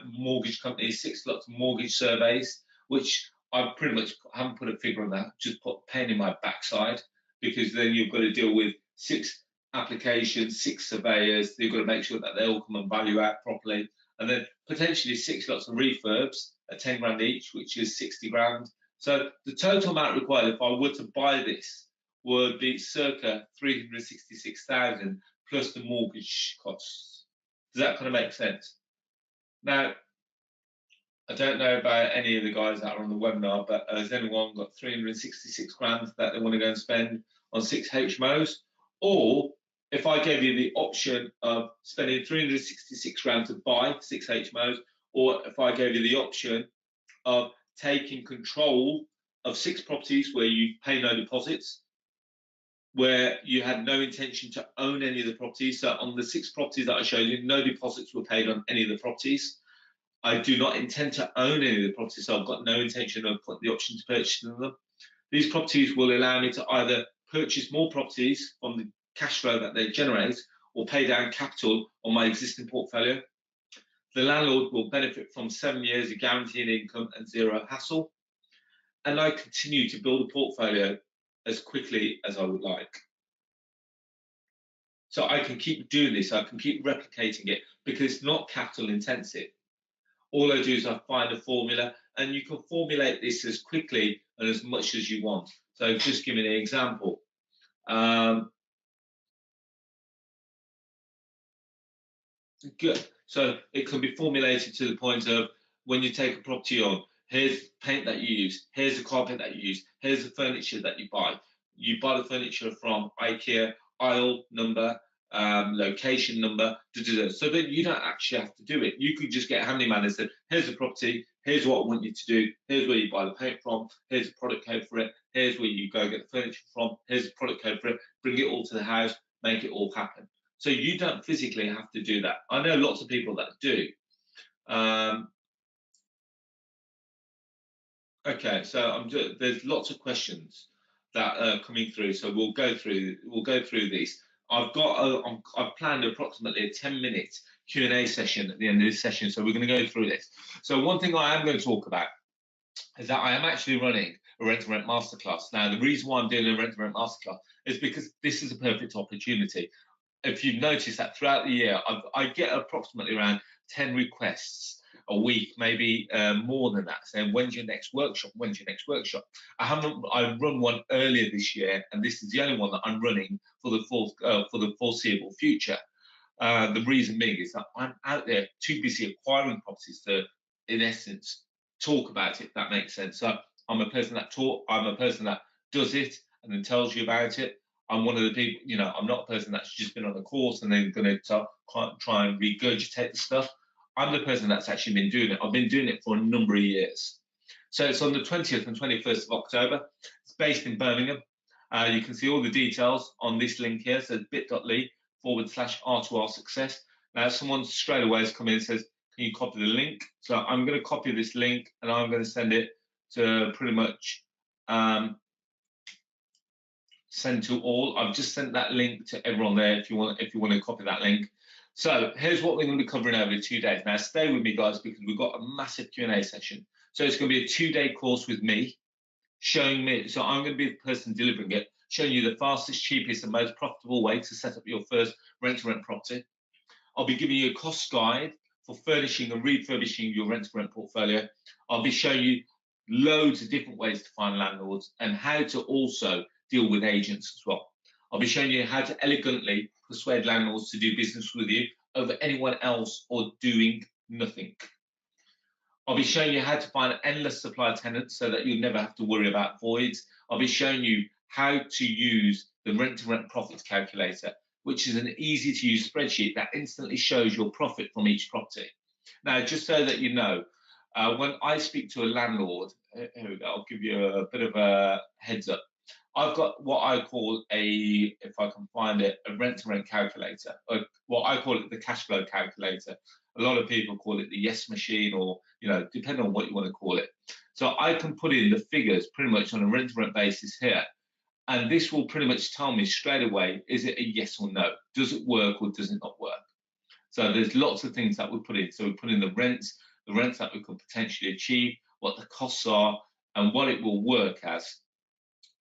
mortgage companies, 6 lots of mortgage surveys, which I pretty much haven't put a figure on that, just put a pain in my backside, because then you've got to deal with 6 applications, 6 surveyors. You've got to make sure that they all come and value out properly. And then potentially 6 lots of refurbs at 10 grand each, which is 60 grand. So the total amount required if I were to buy this would be circa 366,000 plus the mortgage costs. Does that kind of make sense? Now, I don't know about any of the guys that are on the webinar, but has anyone got 366 grand that they want to go and spend on 6 HMOs? Or if I gave you the option of spending 366 grand to buy 6 HMOs, or if I gave you the option of taking control of 6 properties where you pay no deposits, where you had no intention to own any of the properties. So on the 6 properties that I showed you, no deposits were paid on any of the properties. I do not intend to own any of the properties, so I've got no intention of putting the option to purchase them. These properties will allow me to either purchase more properties from the cash flow that they generate, or pay down capital on my existing portfolio. The landlord will benefit from 7 years of guaranteed income and 0 hassle. And I continue to build a portfolio as quickly as I would like. So I can keep doing this, I can keep replicating it, because it's not capital intensive. All I do is I find a formula, and you can formulate this as quickly and as much as you want. So just give me an example. Good. So it can be formulated to the point of when you take a property on, Here's the paint that you use. Here's the carpet that you use. Here's the furniture that you buy. You buy the furniture from IKEA, aisle number, location number, so that you don't actually have to do it. You could just get a handyman and say, here's the property, here's what I want you to do, here's where you buy the paint from, here's the product code for it, here's where you go get the furniture from, here's the product code for it, bring it all to the house, make it all happen. So you don't physically have to do that. I know lots of people that do. Okay, so there's lots of questions that are coming through, so we'll go through these. I've planned approximately a 10-minute Q&A session at the end of this session, so we're going to go through this. So one thing I am going to talk about is that I am actually running a rent-to-rent masterclass. Now, the reason why I'm doing a rent-to-rent masterclass is because this is a perfect opportunity. If you've noticed that throughout the year, I get approximately around 10 requests a week, maybe more than that, saying, when's your next workshop? When's your next workshop? I run one earlier this year, and this is the only one that I'm running for the foreseeable future. The reason being is that I'm out there too busy acquiring properties to, in essence, talk about it, if that makes sense. So I'm a person that does it and then tells you about it. I'm one of the people, I'm not a person that's just been on a course and then going to try and regurgitate the stuff. I'm the person that's actually been doing it. I've been doing it for a number of years. So it's on the 20th and 21st of October. It's based in Birmingham. You can see all the details on this link here. So bit.ly/R2R success. Now, someone straight away has come in and says, can you copy the link? So I'm going to copy this link and I'm going to send it to pretty much send to all. I've just sent that link to everyone there if you want to copy that link. So here's what we're going to be covering over 2 days. Now stay with me, guys, because we've got a massive Q&A session. So it's going to be a 2-day course with me, showing me. So I'm going to be the person delivering it, showing you the fastest, cheapest, and most profitable way to set up your first rent-to-rent property. I'll be giving you a cost guide for furnishing and refurbishing your rent-to-rent portfolio. I'll be showing you loads of different ways to find landlords and how to also deal with agents as well. I'll be showing you how to elegantly persuade landlords to do business with you over anyone else or doing nothing. I'll be showing you how to find an endless supply of tenants so that you'll never have to worry about voids. I'll be showing you how to use the rent-to-rent profits calculator, which is an easy-to-use spreadsheet that instantly shows your profit from each property. Now, just so that you know, when I speak to a landlord, here we go, I'll give you a bit of a heads up. I've got what I call if I can find it, a rent-to-rent calculator, or what I call it the cash flow calculator. A lot of people call it the yes machine, or, depending on what you want to call it. So I can put in the figures pretty much on a rent-to-rent basis here. And this will pretty much tell me straight away, is it a yes or no? Does it work or does it not work? So there's lots of things that we put in. So we put in the rents that we could potentially achieve, what the costs are, and what it will work as.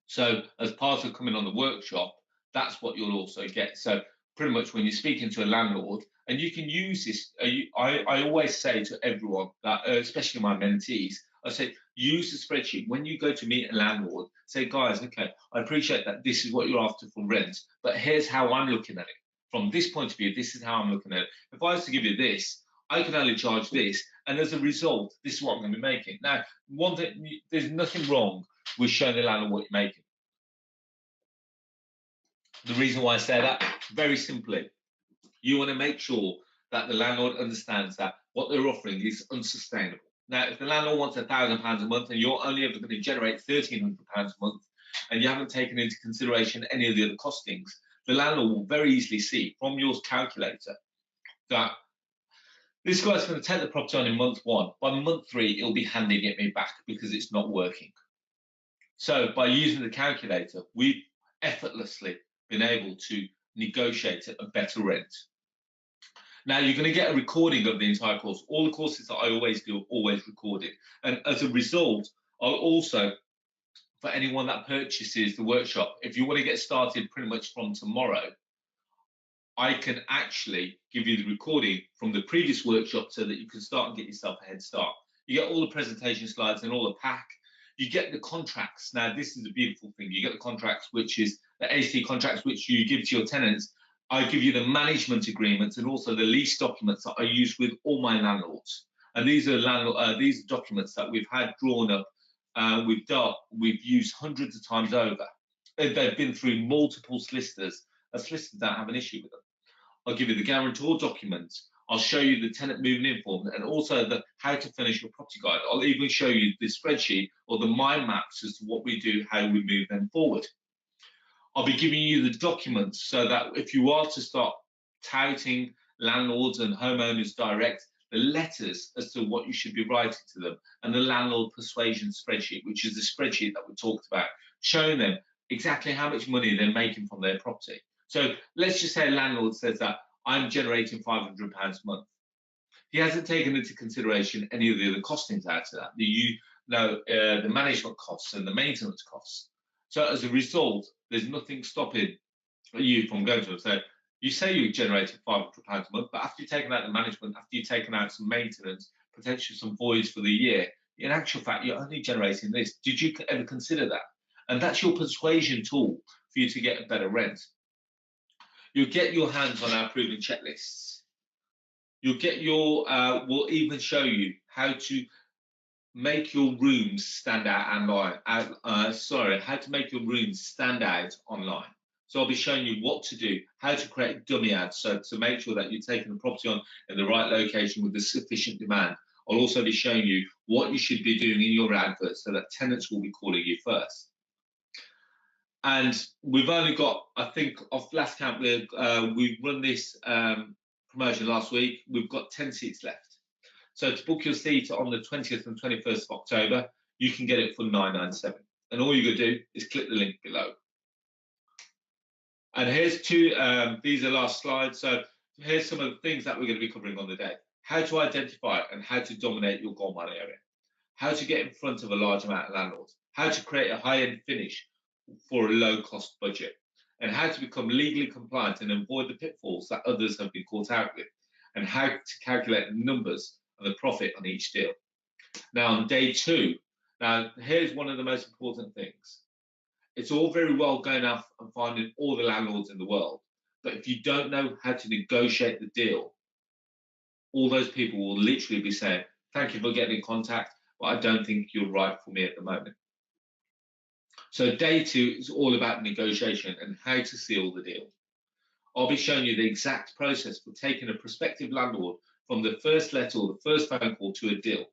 So as part of coming on the workshop, that's what you'll also get. So pretty much when you're speaking to a landlord, and you can use this, I always say to everyone, that, especially my mentees, I say, use the spreadsheet. When you go to meet a landlord, say, guys, okay, I appreciate that this is what you're after for rent, but here's how I'm looking at it. From this point of view, this is how I'm looking at it. If I was to give you this, I can only charge this, and as a result, this is what I'm going to be making. Now, one thing, there's nothing wrong with showing the landlord what you're making. The reason why I say that, very simply, you want to make sure that the landlord understands that what they're offering is unsustainable. Now, if the landlord wants £1,000 a month and you're only ever going to generate £1,300 a month, and you haven't taken into consideration any of the other costings, the landlord will very easily see from your calculator that this guy's going to take the property on in month 1. By month 3, he'll be handing it me back because it's not working. So by using the calculator, we've effortlessly been able to negotiate a better rent. Now, you're going to get a recording of the entire course. All the courses that I always do are always recorded. And as a result, I'll also, for anyone that purchases the workshop, if you want to get started pretty much from tomorrow, I can actually give you the recording from the previous workshop so that you can start and get yourself a head start. You get all the presentation slides and all the pack. You get the contracts. Now, this is a beautiful thing. You get the contracts, which is the AST contracts, which you give to your tenants. I give you the management agreements and also the lease documents that I use with all my landlords. And these are these documents that we've had drawn up, we've used hundreds of times over. They've been through multiple solicitors. Solicitors don't have an issue with them. I'll give you the guarantor documents. I'll show you the tenant moving in form, and also the how to finish your property guide. I'll even show you the spreadsheet or the mind maps as to what we do, how we move them forward. I'll be giving you the documents so that if you are to start touting landlords and homeowners direct, the letters as to what you should be writing to them, and the landlord persuasion spreadsheet, which is the spreadsheet that we talked about, showing them exactly how much money they're making from their property. So let's just say a landlord says that I'm generating £500 a month. He hasn't taken into consideration any of the other costings out of that, the management costs and the maintenance costs. So as a result, there's nothing stopping you from going to them. So you say you're generating £500 a month, but after you've taken out the management, after you've taken out some maintenance, potentially some voids for the year, in actual fact, you're only generating this. Did you ever consider that? And that's your persuasion tool for you to get a better rent. You'll get your hands on our proven checklists. You'll get we'll even show you how to make your rooms stand out online. How to make your rooms stand out online. So I'll be showing you what to do, how to create dummy ads, so to make sure that you're taking the property on in the right location with the sufficient demand. I'll also be showing you what you should be doing in your adverts so that tenants will be calling you first. And we've only got, I think, off last count, we've run this promotion last week. We've got 10 seats left. So to book your seat on the 20th and 21st of October, you can get it for £997. And all you're going to do is click the link below. And here's these are last slides. So here's some of the things that we're going to be covering on the day. How to identify and how to dominate your gold mine area. How to get in front of a large amount of landlords. How to create a high-end finish for a low-cost budget. And how to become legally compliant and avoid the pitfalls that others have been caught out with. And how to calculate the numbers and the profit on each deal. Now, on day 2, now here's one of the most important things. It's all very well going out and finding all the landlords in the world, but if you don't know how to negotiate the deal, all those people will literally be saying, thank you for getting in contact, but I don't think you're right for me at the moment. So day 2 is all about negotiation and how to seal the deal. I'll be showing you the exact process for taking a prospective landlord from the first letter or the first phone call to a deal.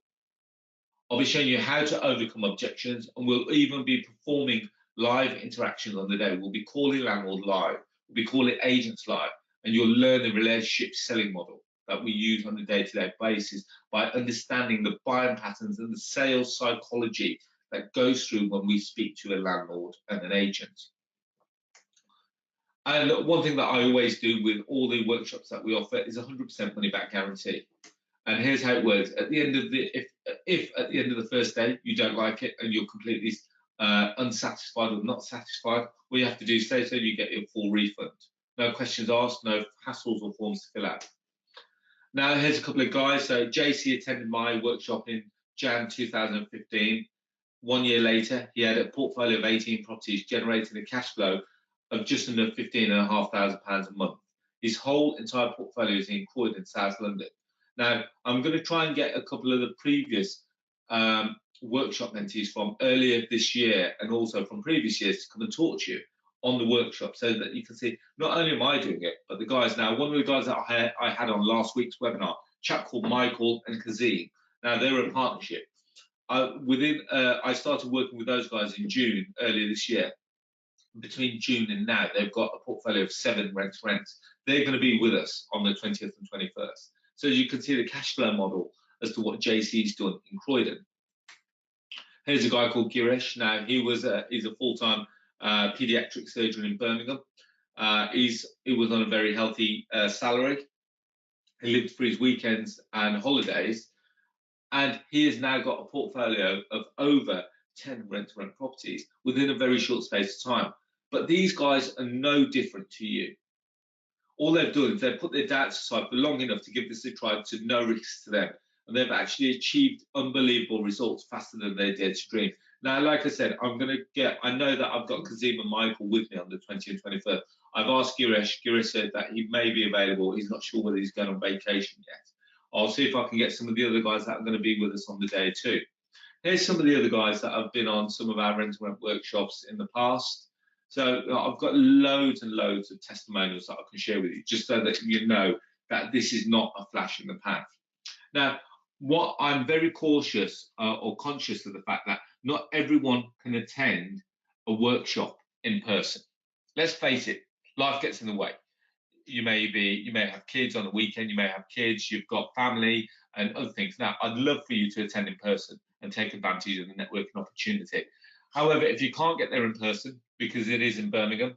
I'll be showing you how to overcome objections, and we'll even be performing live interactions on the day. We'll be calling landlord live, we'll be calling agents live, and you'll learn the relationship selling model that we use on a day-to-day basis by understanding the buying patterns and the sales psychology that goes through when we speak to a landlord and an agent. And one thing that I always do with all the workshops that we offer is 100% money back guarantee. And here's how it works. At the end of if at the end of the first day you don't like it and you're completely unsatisfied or not satisfied, all you have to do is say so, you get your full refund. No questions asked, no hassles or forms to fill out. Now here's a couple of guys. So JC attended my workshop in Jan 2015. 1 year later, he had a portfolio of 18 properties generating a cash flow of just under £15,500 a month. His whole entire portfolio is in Croydon in South London. Now, I'm going to try and get a couple of the previous workshop mentees from earlier this year and also from previous years to come and talk to you on the workshop so that you can see not only am I doing it, but the guys. Now, one of the guys that I had on last week's webinar, a chap called Michael and Kazim. Now, they were a partnership. I started working with those guys in June earlier this year. Between June and now, they've got a portfolio of 7 rents. They're going to be with us on the 20th and 21st. So you can see the cash flow model as to what JC's done in Croydon. Here's a guy called Girish. Now, he's a full-time paediatric surgeon in Birmingham. He was on a very healthy salary. He lived for his weekends and holidays. And he has now got a portfolio of over 10 rent-to-rent properties within a very short space of time. But these guys are no different to you. All they've done is they've put their doubts aside for long enough to give this a try to no risks to them. And they've actually achieved unbelievable results faster than they dared to dream. Now, like I said, I know that I've got Kazim and Michael with me on the 20th and 21st. I've asked Girish. Girish said that he may be available. He's not sure whether he's going on vacation yet. I'll see if I can get some of the other guys that are going to be with us on the day too. Here's some of the other guys that have been on some of our rent-to-rent workshops in the past. So I've got loads and loads of testimonials that I can share with you, just so that you know that this is not a flash in the pan. Now, what I'm very cautious or conscious of the fact that not everyone can attend a workshop in person. Let's face it, life gets in the way. You may have kids on the weekend, you may have kids, you've got family and other things. Now, I'd love for you to attend in person and take advantage of the networking opportunity. However, if you can't get there in person because it is in Birmingham,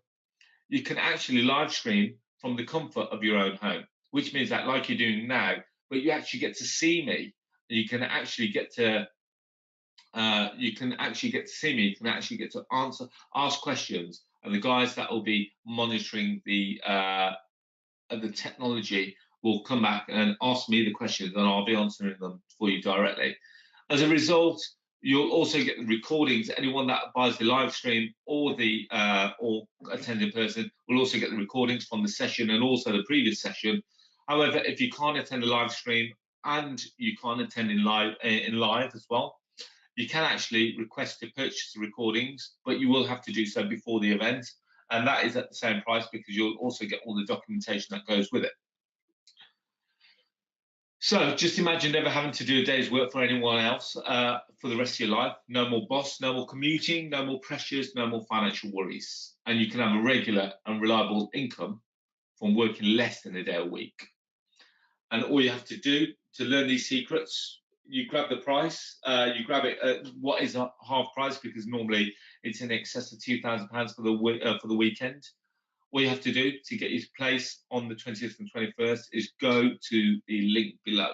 you can actually live stream from the comfort of your own home, which means that like you're doing now, but you actually get to see me. You can actually get to see me. You can actually get to ask questions, and the guys that will be monitoring the technology will come back and ask me the questions, and I'll be answering them for you directly. As a result, you'll also get the recordings. Anyone that buys the live stream or attend in person will also get the recordings from the session and also the previous session. However, if you can't attend a live stream and you can't attend in live as well, you can actually request to purchase the recordings, but you will have to do so before the event. And that is at the same price because you'll also get all the documentation that goes with it. So just imagine never having to do a day's work for anyone else for the rest of your life. No more boss, no more commuting, no more pressures, no more financial worries. And you can have a regular and reliable income from working less than a day a week. And all you have to do to learn these secrets, you grab the price, you grab it at what is a half price, because normally it's in excess of £2,000 for the weekend. All you have to do to get your place on the 20th and 21st is go to the link below.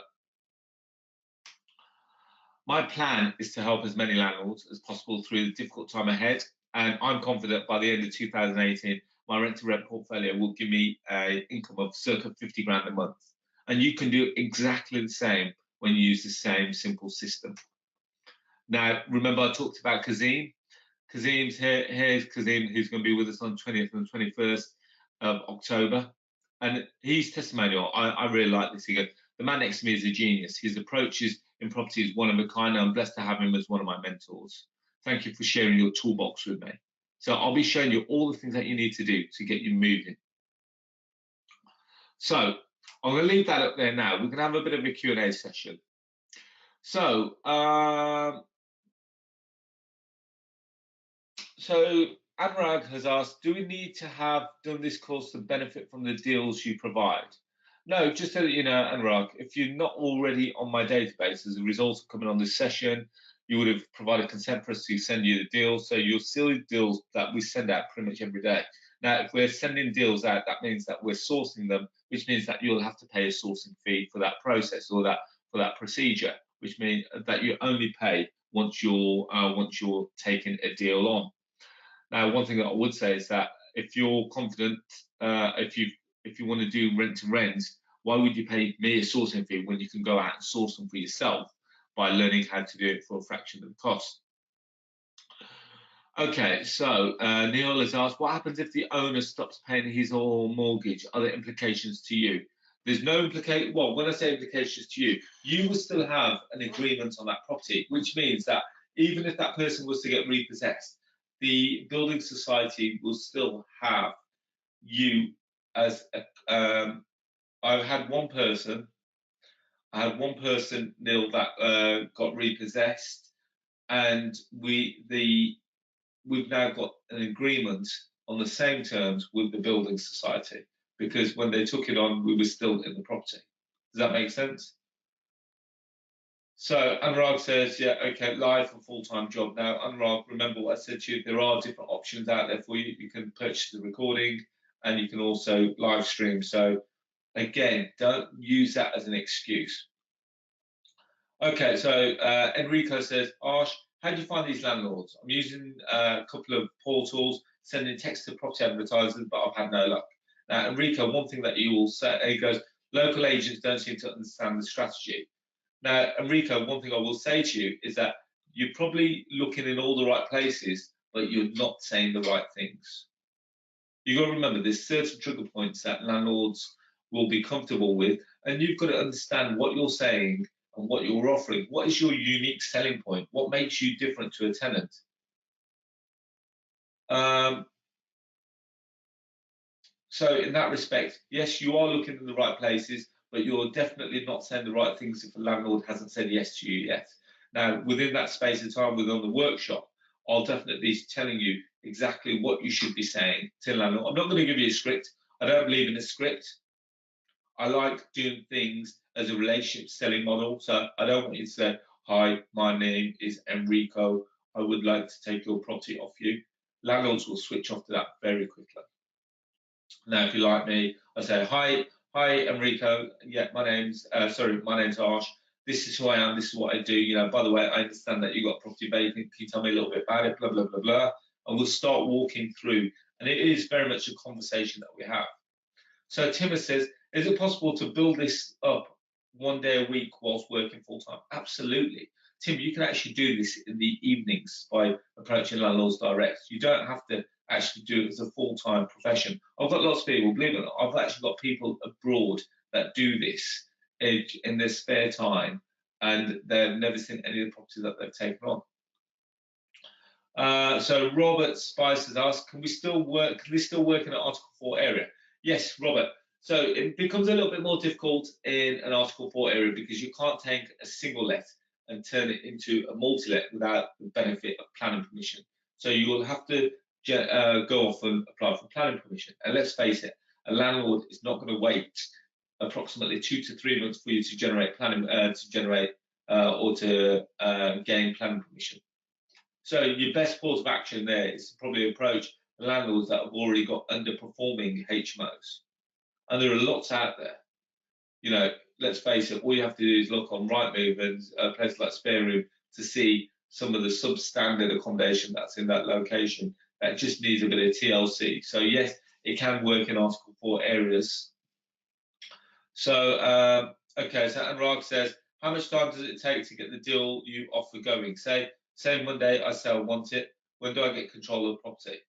My plan is to help as many landlords as possible through the difficult time ahead, and I'm confident by the end of 2018, my rent-to-rent portfolio will give me an income of circa 50 grand a month. And you can do exactly the same when you use the same simple system. Now, remember I talked about Kazim? Kazim's here. Here's Kazim, who's going to be with us on the 20th and the 21st of October. And his testimonial, I really like this. He goes, the man next to me is a genius. His approach in property is one of a kind. I'm blessed to have him as one of my mentors. Thank you for sharing your toolbox with me. So I'll be showing you all the things that you need to do to get you moving. So I'm going to leave that up there now. We're going to have a bit of a Q&A session. So, Anurag has asked, do we need to have done this course to benefit from the deals you provide? No, just so that you know, Anurag, if you're not already on my database as a result of coming on this session, you would have provided consent for us to send you the deals. So you'll see the deals that we send out pretty much every day. Now, if we're sending deals out, that means that we're sourcing them, which means that you'll have to pay a sourcing fee for that process or for that procedure, which means that you only pay once you're taking a deal on. Now, one thing that I would say is that if you're confident, if you want to do rent to rent, why would you pay me a sourcing fee when you can go out and source them for yourself by learning how to do it for a fraction of the cost? Okay, so Neil has asked, what happens if the owner stops paying his or her mortgage? Are there implications to you? There's no implication. Well, when I say implications to you, you will still have an agreement on that property, which means that even if that person was to get repossessed, the building society will still have you as a, I've had one person, Neil, that got repossessed, and we've now got an agreement on the same terms with the building society, because when they took it on, we were still in the property. Does that make sense? So Anurag says, yeah, okay, live for full-time job. Now, Anurag, remember what I said to you, there are different options out there for you. You can purchase the recording and you can also live stream. So again, don't use that as an excuse. Okay, so Enrico says, Arsh, how do you find these landlords? I'm using a couple of portals, sending text to property advertisers, but I've had no luck. Now, Enrico, one thing that you will say, he goes, local agents don't seem to understand the strategy. Now, Enrico, one thing I will say to you is that you're probably looking in all the right places, but you're not saying the right things. You've got to remember there's certain trigger points that landlords will be comfortable with, and you've got to understand what you're saying and what you're offering. What is your unique selling point? What makes you different to a tenant? So in that respect, yes, you are looking in the right places, but you're definitely not saying the right things if a landlord hasn't said yes to you yet. Now, within that space of time within the workshop, I'll definitely be telling you exactly what you should be saying to the landlord. I'm not going to give you a script. I don't believe in a script. I like doing things as a relationship selling model. So I don't want you to say, hi, my name is Enrico. I would like to take your property off you. Landlords will switch off to that very quickly. Now, if you like me, I say, hi, Enrico. Yeah, my name's Arsh. This is who I am. This is what I do. You know, by the way, I understand that you got property vacant. Can you tell me a little bit about it? Blah blah blah blah. And we'll start walking through. And it is very much a conversation that we have. So Timur says, is it possible to build this up one day a week whilst working full time? Absolutely. Tim, you can actually do this in the evenings by approaching landlords direct. You don't have to actually do it as a full-time profession. I've got lots of people, believe it or not, I've actually got people abroad that do this in their spare time, and they've never seen any of the properties that they've taken on. So Robert Spice has asked, can we still work in an Article 4 area? Yes, Robert. So it becomes a little bit more difficult in an Article 4 area because you can't take a single let and turn it into a multi-let without the benefit of planning permission. So you will have to go off and apply for planning permission. And let's face it, a landlord is not going to wait approximately 2 to 3 months for you to generate planning, or to gain planning permission. So your best course of action there is to probably approach the landlords that have already got underperforming HMOs. And there are lots out there. You know, let's face it, all you have to do is look on Rightmove and a place like Spare Room to see some of the substandard accommodation that's in that location that just needs a bit of TLC. So yes, it can work in Article 4 areas. So, okay, so Anurag says, how much time does it take to get the deal you offer going? Say Monday, I say I want it. When do I get control of the property?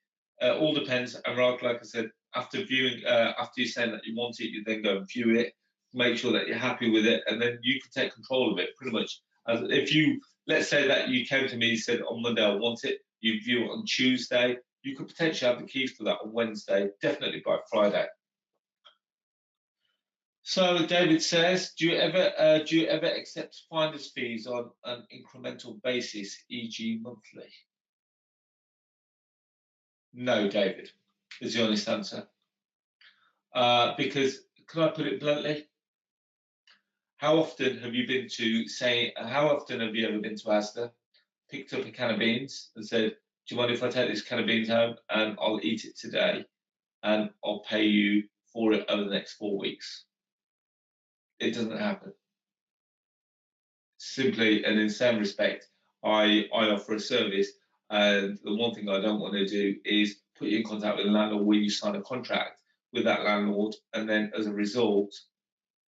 All depends. Anurag, like I said, after viewing, after you saying that you want it, you then go and view it, make sure that you're happy with it, and then you can take control of it pretty much. If you, let's say that you came to me and said on Monday I want it, you view it on Tuesday, you could potentially have the keys for that on Wednesday, definitely by Friday. So David says, do you ever accept finder's fees on an incremental basis, e.g. monthly? No, David, is the honest answer. Because, can I put it bluntly? How often have you ever been to Asda, picked up a can of beans and said, do you mind if I take this can of beans home and I'll eat it today and I'll pay you for it over the next 4 weeks? It doesn't happen. Simply, and in the same respect, I offer a service, and the one thing I don't want to do is put you in contact with a landlord where you sign a contract with that landlord, and then as a result,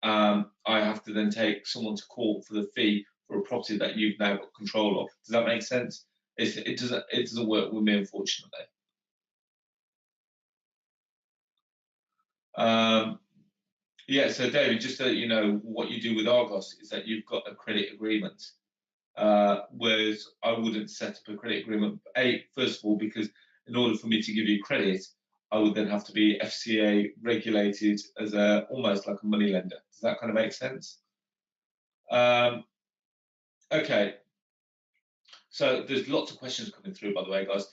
I have to then take someone to court for the fee for a property that you've now got control of. Does that make sense? It doesn't work with me, unfortunately. Yeah, so David, just so you know, what you do with Argos is that you've got a credit agreement. Whereas I wouldn't set up a credit agreement. First of all, because in order for me to give you credit, I would then have to be FCA regulated as almost like a money lender. Does that kind of make sense? Okay. So there's lots of questions coming through, by the way, guys.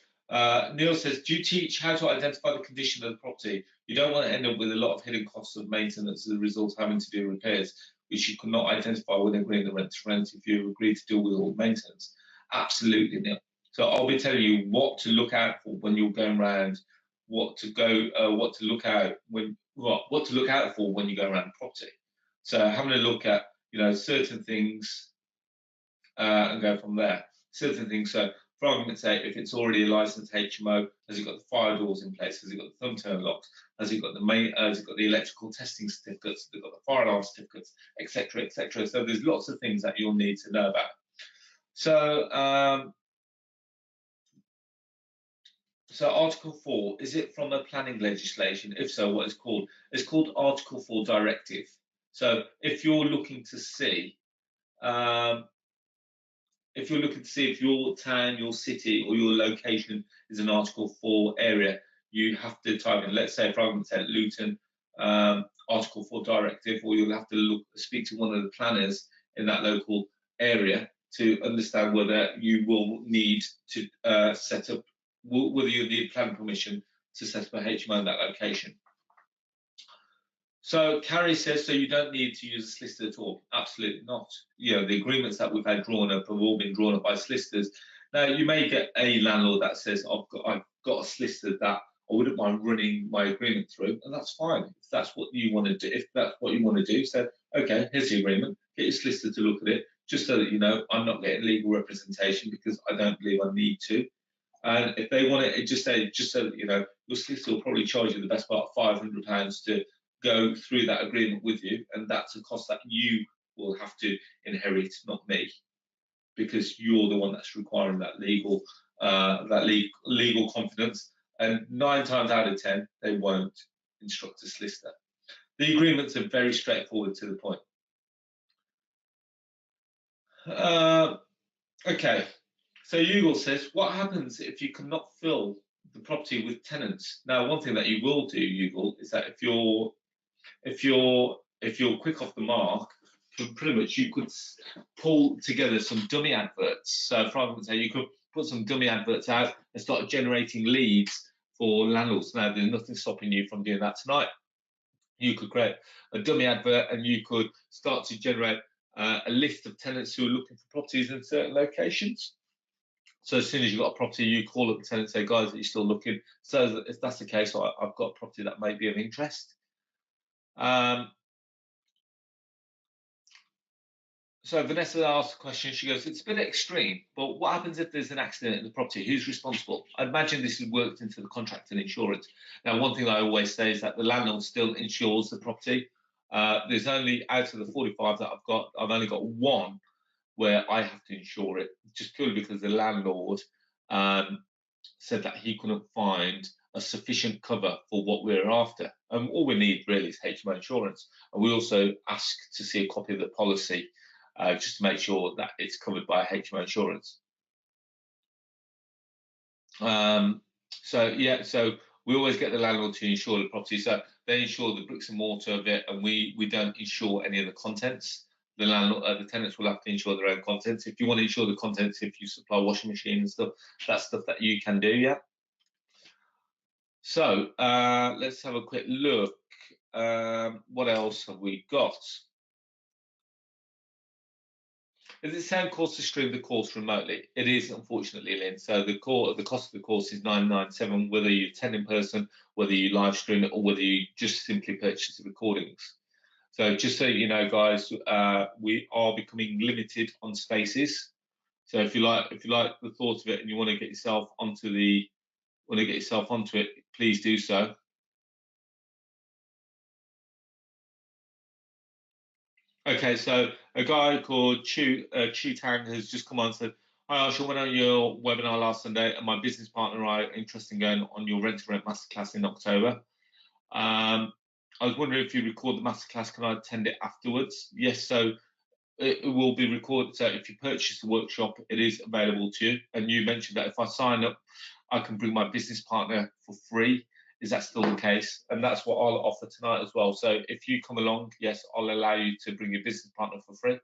Neil says, do you teach how to identify the condition of the property? You don't want to end up with a lot of hidden costs of maintenance as a result of having to do repairs, which you could not identify when agreeing the rent to rent if you agreed to deal with all the maintenance. Absolutely, Neil. So I'll be telling you what to look out for when you're going around, what to look out for when you go around the property. So having a look at certain things and go from there. Certain things. So for argument's sake, if it's already a licensed HMO, has it got the fire doors in place? Has it got the thumb turn locks? Has it got has it got the electrical testing certificates? Has it got the fire alarm certificates, etc., etc.? So there's lots of things that you'll need to know about. So So Article 4, is it from a planning legislation? If so, what is called? It's called Article 4 Directive. So um, if you're looking to see if your town, your city, or your location is an Article 4 area, you have to type in, let's say, for argument's sake, Luton, Article 4 Directive, or you'll have to speak to one of the planners in that local area to understand whether you will need to set up, whether you need planning permission to set up a HMO in that location. So Carrie says, so you don't need to use a solicitor at all. Absolutely not. You know, the agreements that we've had drawn up have all been drawn up by solicitors. Now, you may get a landlord that says, I've got a solicitor that I wouldn't mind running my agreement through, and that's fine. If that's what you want to do, so okay, here's the agreement. Get your solicitor to look at it, just so that you know I'm not getting legal representation because I don't believe I need to. And if they want it, just so that you know, your solicitor will probably charge you the best part of £500 to go through that agreement with you, and that's a cost that you will have to inherit, not me, because you're the one that's requiring that legal confidence. And 9 times out of 10, they won't instruct a solicitor. The agreements are very straightforward to the point. Okay, so Yugal says, what happens if you cannot fill the property with tenants? Now, one thing that you will do, Yugal, is that if you're quick off the mark, pretty much you could pull together some dummy adverts. So, for example, you could put some dummy adverts out and start generating leads for landlords. Now, there's nothing stopping you from doing that tonight. You could create a dummy advert and you could start to generate a list of tenants who are looking for properties in certain locations. So as soon as you've got a property, you call up the tenant and say, guys, are you still looking? So if that's the case, I've got a property that may be of interest. So Vanessa asked a question. She goes, it's a bit extreme, but what happens if there's an accident in the property? Who's responsible? I imagine this is worked into the contract and insurance. Now, one thing I always say is that the landlord still insures the property. There's only, out of the 45 that I've got, I've only got one where I have to insure it, just purely because the landlord said that he couldn't find a sufficient cover for what we're after. All we need really is HMO insurance. And we also ask to see a copy of the policy just to make sure that it's covered by HMO insurance. So we always get the landlord to insure the property. So they insure the bricks and mortar of it, and we don't insure any of the contents. The tenants will have to insure their own contents. If you want to insure the contents, if you supply washing machine and stuff, that's stuff that you can do, yeah. So let's have a quick look. What else have we got? Is it the same cost to stream the course remotely? It is, unfortunately, Lynn. So the cost of the course is £997, whether you attend in person, whether you live stream it, or whether you just simply purchase the recordings. So just so you know, guys, we are becoming limited on spaces. So if you like the thought of it and you want to get yourself onto it, please do so. Okay, so a guy called Chu Tang has just come on and said, hi, Arshel, went on your webinar last Sunday, and my business partner and I are interested in going on your rent to rent masterclass in October. I was wondering if you record the masterclass, can I attend it afterwards? Yes, so it will be recorded. So if you purchase the workshop, it is available to you. And you mentioned that if I sign up, I can bring my business partner for free. Is that still the case? And that's what I'll offer tonight as well. So if you come along, yes, I'll allow you to bring your business partner for free.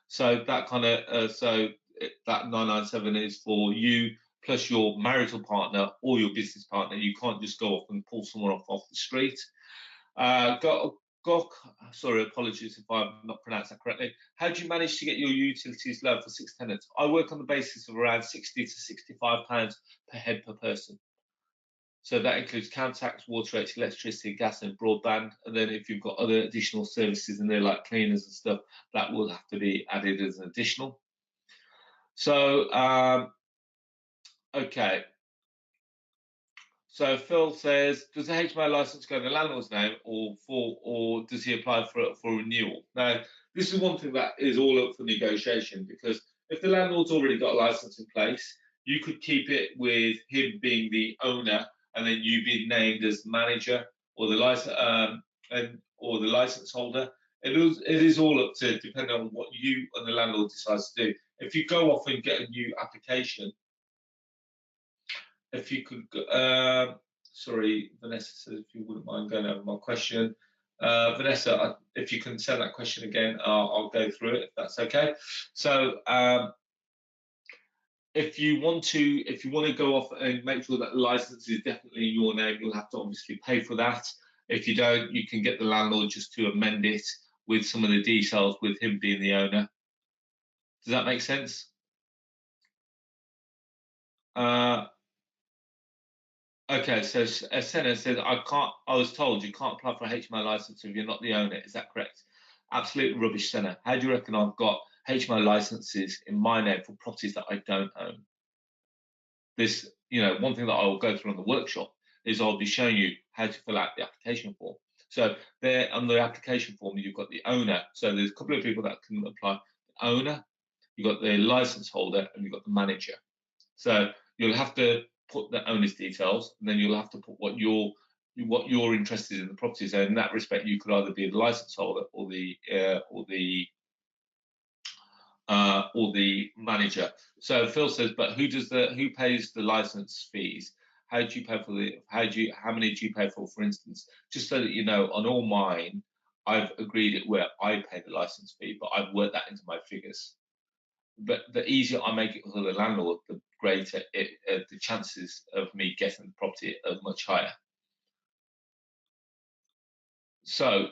So that that 997 is for you plus your marital partner or your business partner. You can't just go off and pull someone off the street. Gok, sorry, apologies if I've not pronounced that correctly. How do you manage to get your utilities low for 6 tenants? I work on the basis of around £60 to £65 per head per person. So that includes council tax, water rates, electricity, gas, and broadband. And then if you've got other additional services in there like cleaners and stuff, that will have to be added as an additional. So, okay. So Phil says, does the HMO license go in the landlord's name or does he apply for renewal? Now, this is one thing that is all up for negotiation, because if the landlord's already got a license in place, You could keep it with him being the owner, and then you being named as manager or the license or the license holder. It is all up to depending on what you and the landlord decides to do. If you go off and get a new application, if you could, sorry, Vanessa says if you wouldn't mind going over my question. Vanessa, if you can send that question again, I'll go through it if that's okay. So if you want to go off and make sure that the license is definitely in your name, you'll have to obviously pay for that. If you don't, you can get the landlord just to amend it with some of the details with him being the owner. Does that make sense? Okay, so Senna says, I was told you can't apply for a HMO license if you're not the owner. Is that correct? Absolutely rubbish, Senna. How do you reckon I've got HMO licenses in my name for properties that I don't own? This, one thing that I will go through on the workshop is I'll be showing you how to fill out the application form. So there on the application form, you've got the owner. So there's a couple of people that can apply. The owner, you've got the license holder, and you've got the manager. So you'll have to put the owner's details, and then you'll have to put what you're interested in the property. So in that respect, you could either be the license holder or the manager. So Phil says, but who pays the license fees? How do you pay for how many do you pay for instance? Just so that you know, on all mine, I've agreed it where I pay the license fee, but I've worked that into my figures. But the easier I make it for the landlord, the greater the chances of me getting the property are much higher. So,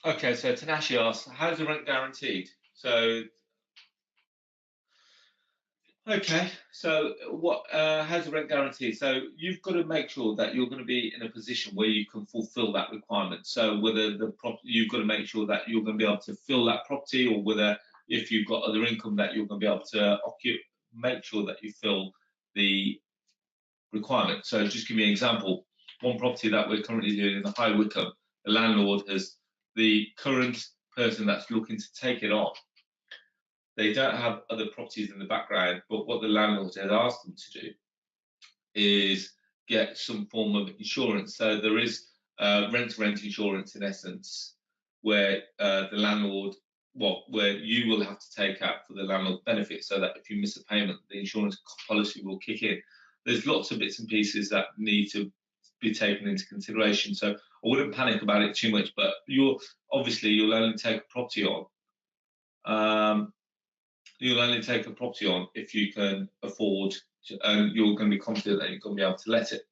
okay, so Tanashi asks, how's the rent guaranteed? So, okay, so how's the rent guaranteed? So you've got to make sure that you're going to be in a position where you can fulfil that requirement. So whether you've got to make sure that you're going to be able to fill that property, or whether if you've got other income that you're going to be able to make sure that you fill the requirement. So just give me an example. One property that we're currently doing in the High Wycombe, the landlord the current person that's looking to take it on, they don't have other properties in the background, but what the landlord has asked them to do is get some form of insurance. So there is rent-to-rent insurance in essence, where the landlord, where you will have to take out for the landlord's benefit, so that if you miss a payment, the insurance policy will kick in. There's lots of bits and pieces that need to be taken into consideration. So I wouldn't panic about it too much, but you'll only take a property on. You'll only take a property on if you can afford to, and you're going to be confident that you're going to be able to let it.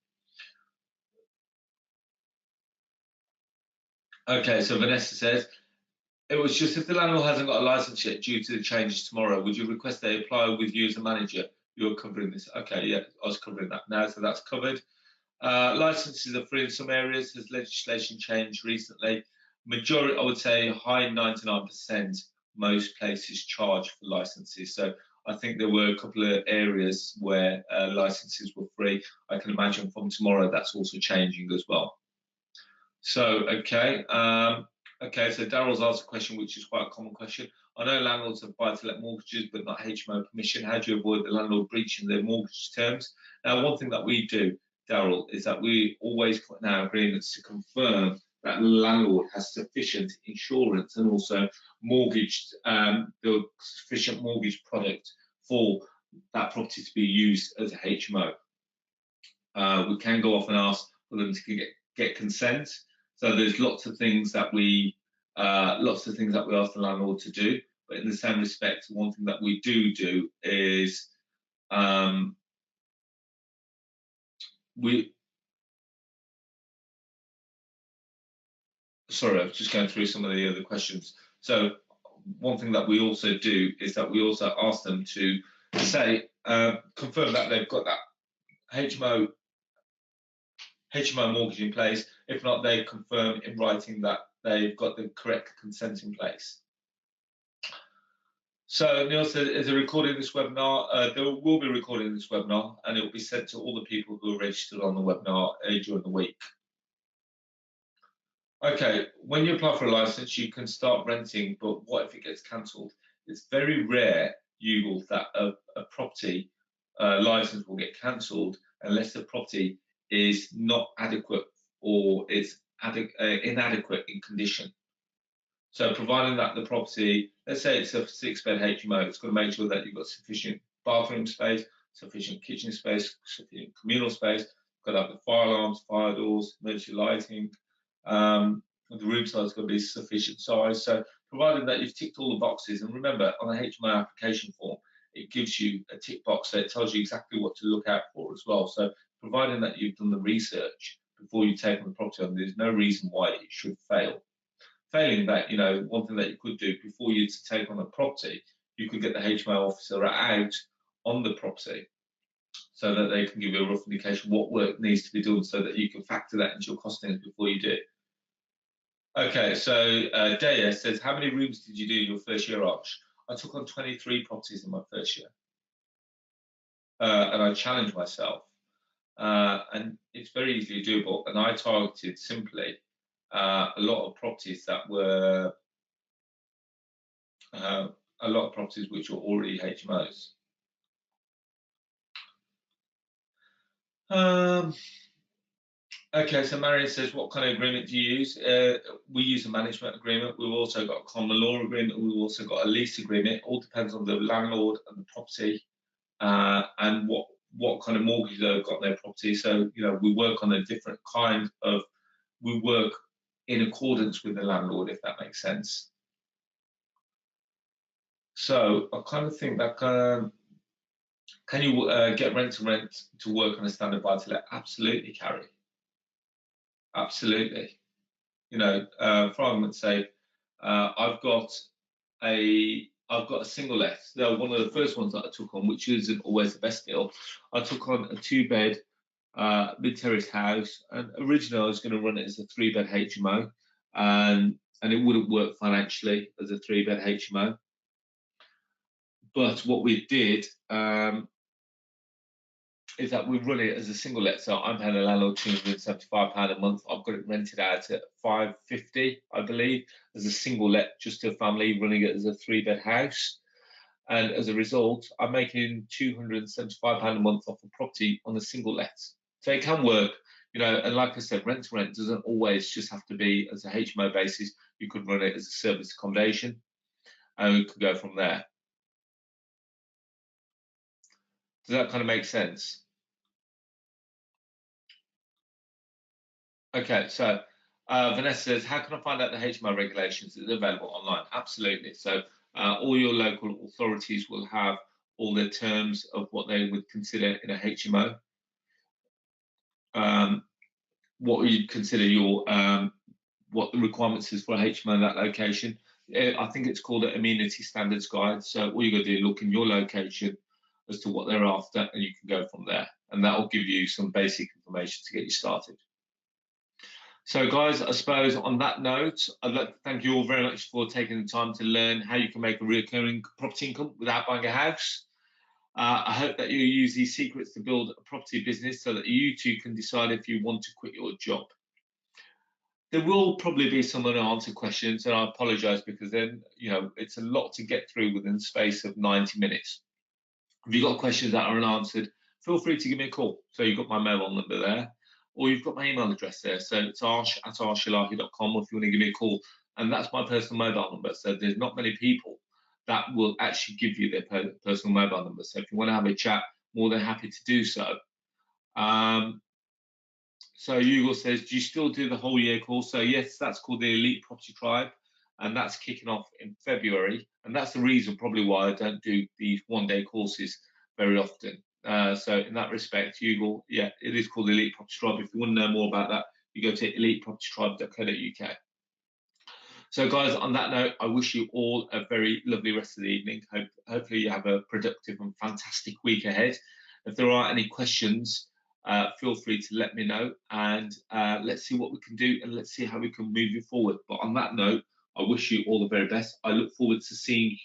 Okay, so Vanessa says, it was just if the landlord hasn't got a license yet due to the changes tomorrow, would you request they apply with you as a manager? You're covering this. Okay, yeah, I was covering that now, so that's covered. Licenses are free in some areas. Has legislation changed recently? Majority, I would say, high 99%. Most places charge for licenses. So I think there were a couple of areas where licenses were free. I can imagine from tomorrow that's also changing as well. So okay, so Daryl's asked a question which is quite a common question. I know landlords have buy-to-let mortgages but not HMO permission. How do you avoid the landlord breaching their mortgage terms? Now, one thing that we do, Daryl, is that we always put in our agreements to confirm that the landlord has sufficient insurance and also the sufficient mortgage product for that property to be used as a HMO. We can go off and ask for them to get consent. So there's lots of things that we ask the landlord to do. But in the same respect, one thing that we do is sorry, I was just going through some of the other questions. So one thing that we also do is that we also ask them to say, confirm that they've got that HMO mortgage in place. If not, they confirm in writing that they've got the correct consent in place. So Neil said, is a recording of this webinar? There will be recording this webinar, and it will be sent to all the people who are registered on the webinar during the week. Okay, when you apply for a license, you can start renting, but what if it gets cancelled? It's very rare Google, that a property license will get cancelled unless the property is not adequate or is inadequate in condition. So providing that the property, let's say it's a 6-bed HMO, it's got to make sure that you've got sufficient bathroom space, sufficient kitchen space, sufficient communal space, got to have the fire alarms, fire doors, emergency lighting. The room size has got to be sufficient size. So providing that you've ticked all the boxes, and remember on the HMO application form, it gives you a tick box, so it tells you exactly what to look out for as well. So providing that you've done the research before you take on the property on, there's no reason why it should fail. Failing that, one thing that you could do before you take on a property, you could get the HMO officer out on the property so that they can give you a rough indication what work needs to be done so that you can factor that into your costings before you do it. Okay, so Daya says, how many rooms did you do in your first year, Arsh? I took on 23 properties in my first year. And I challenged myself. And it's very easily doable. And I targeted simply a lot of properties that were a lot of properties which were already HMOs. Okay, so Marion says, what kind of agreement do you use? We use a management agreement. We've also got a common law agreement. We've also got a lease agreement. It all depends on the landlord and the property and what kind of mortgage they've got on their property. So, we work on a different kind of, we work in accordance with the landlord, if that makes sense. So I kind of think that can you get rent to work on a standard buy-to-let? Absolutely, Carrie. Absolutely. For argument's sake, I've got a single let. So one of the first ones that I took on, which isn't always the best deal, I took on a 2-bed mid-terrace house, and originally I was going to run it as a 3-bed HMO, and it wouldn't work financially as a 3-bed HMO. But what we did is that we run it as a single let. So I'm paying the landlord £275 a month. I've got it rented out at £550, I believe, as a single let, just to a family, running it as a 3-bed house. And as a result, I'm making £275 a month off a property on a single let. So it can work, and like I said, rent to rent doesn't always just have to be as a HMO basis. You could run it as a service accommodation, and we could go from there. Does that kind of make sense? Okay, so Vanessa says, how can I find out the HMO regulations that are available online? Absolutely. So all your local authorities will have all the terms of what they would consider in a HMO. What you'd consider what the requirements is for a HMO in that location. I think it's called an amenity standards guide. So all you got to do, look in your location as to what they're after, and you can go from there. And that will give you some basic information to get you started. So guys, I suppose on that note, I'd like to thank you all very much for taking the time to learn how you can make a recurring property income without buying a house. I hope that you use these secrets to build a property business so that you too can decide if you want to quit your job. There will probably be some unanswered questions, and I apologise because then, it's a lot to get through within the space of 90 minutes. If you've got questions that are unanswered, feel free to give me a call. So you've got my mobile number there, or you've got my email address there. So it's arsh@arshellahi.com, or if you want to give me a call. And that's my personal mobile number. So there's not many people that will actually give you their personal mobile number. So if you want to have a chat, more than happy to do so. So Hugo says, do you still do the whole year course? So yes, that's called the Elite Property Tribe, and that's kicking off in February. And that's the reason probably why I don't do these one-day courses very often. So in that respect, Hugo, yeah, it is called the Elite Property Tribe. If you want to know more about that, you go to elitepropertytribe.co.uk. So guys, on that note, I wish you all a very lovely rest of the evening. Hopefully you have a productive and fantastic week ahead. If there are any questions, feel free to let me know, and let's see what we can do, and let's see how we can move you forward. But on that note, I wish you all the very best. I look forward to seeing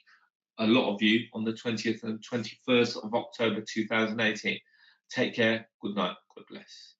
a lot of you on the 20th and 21st of October 2018. Take care. Good night. God bless.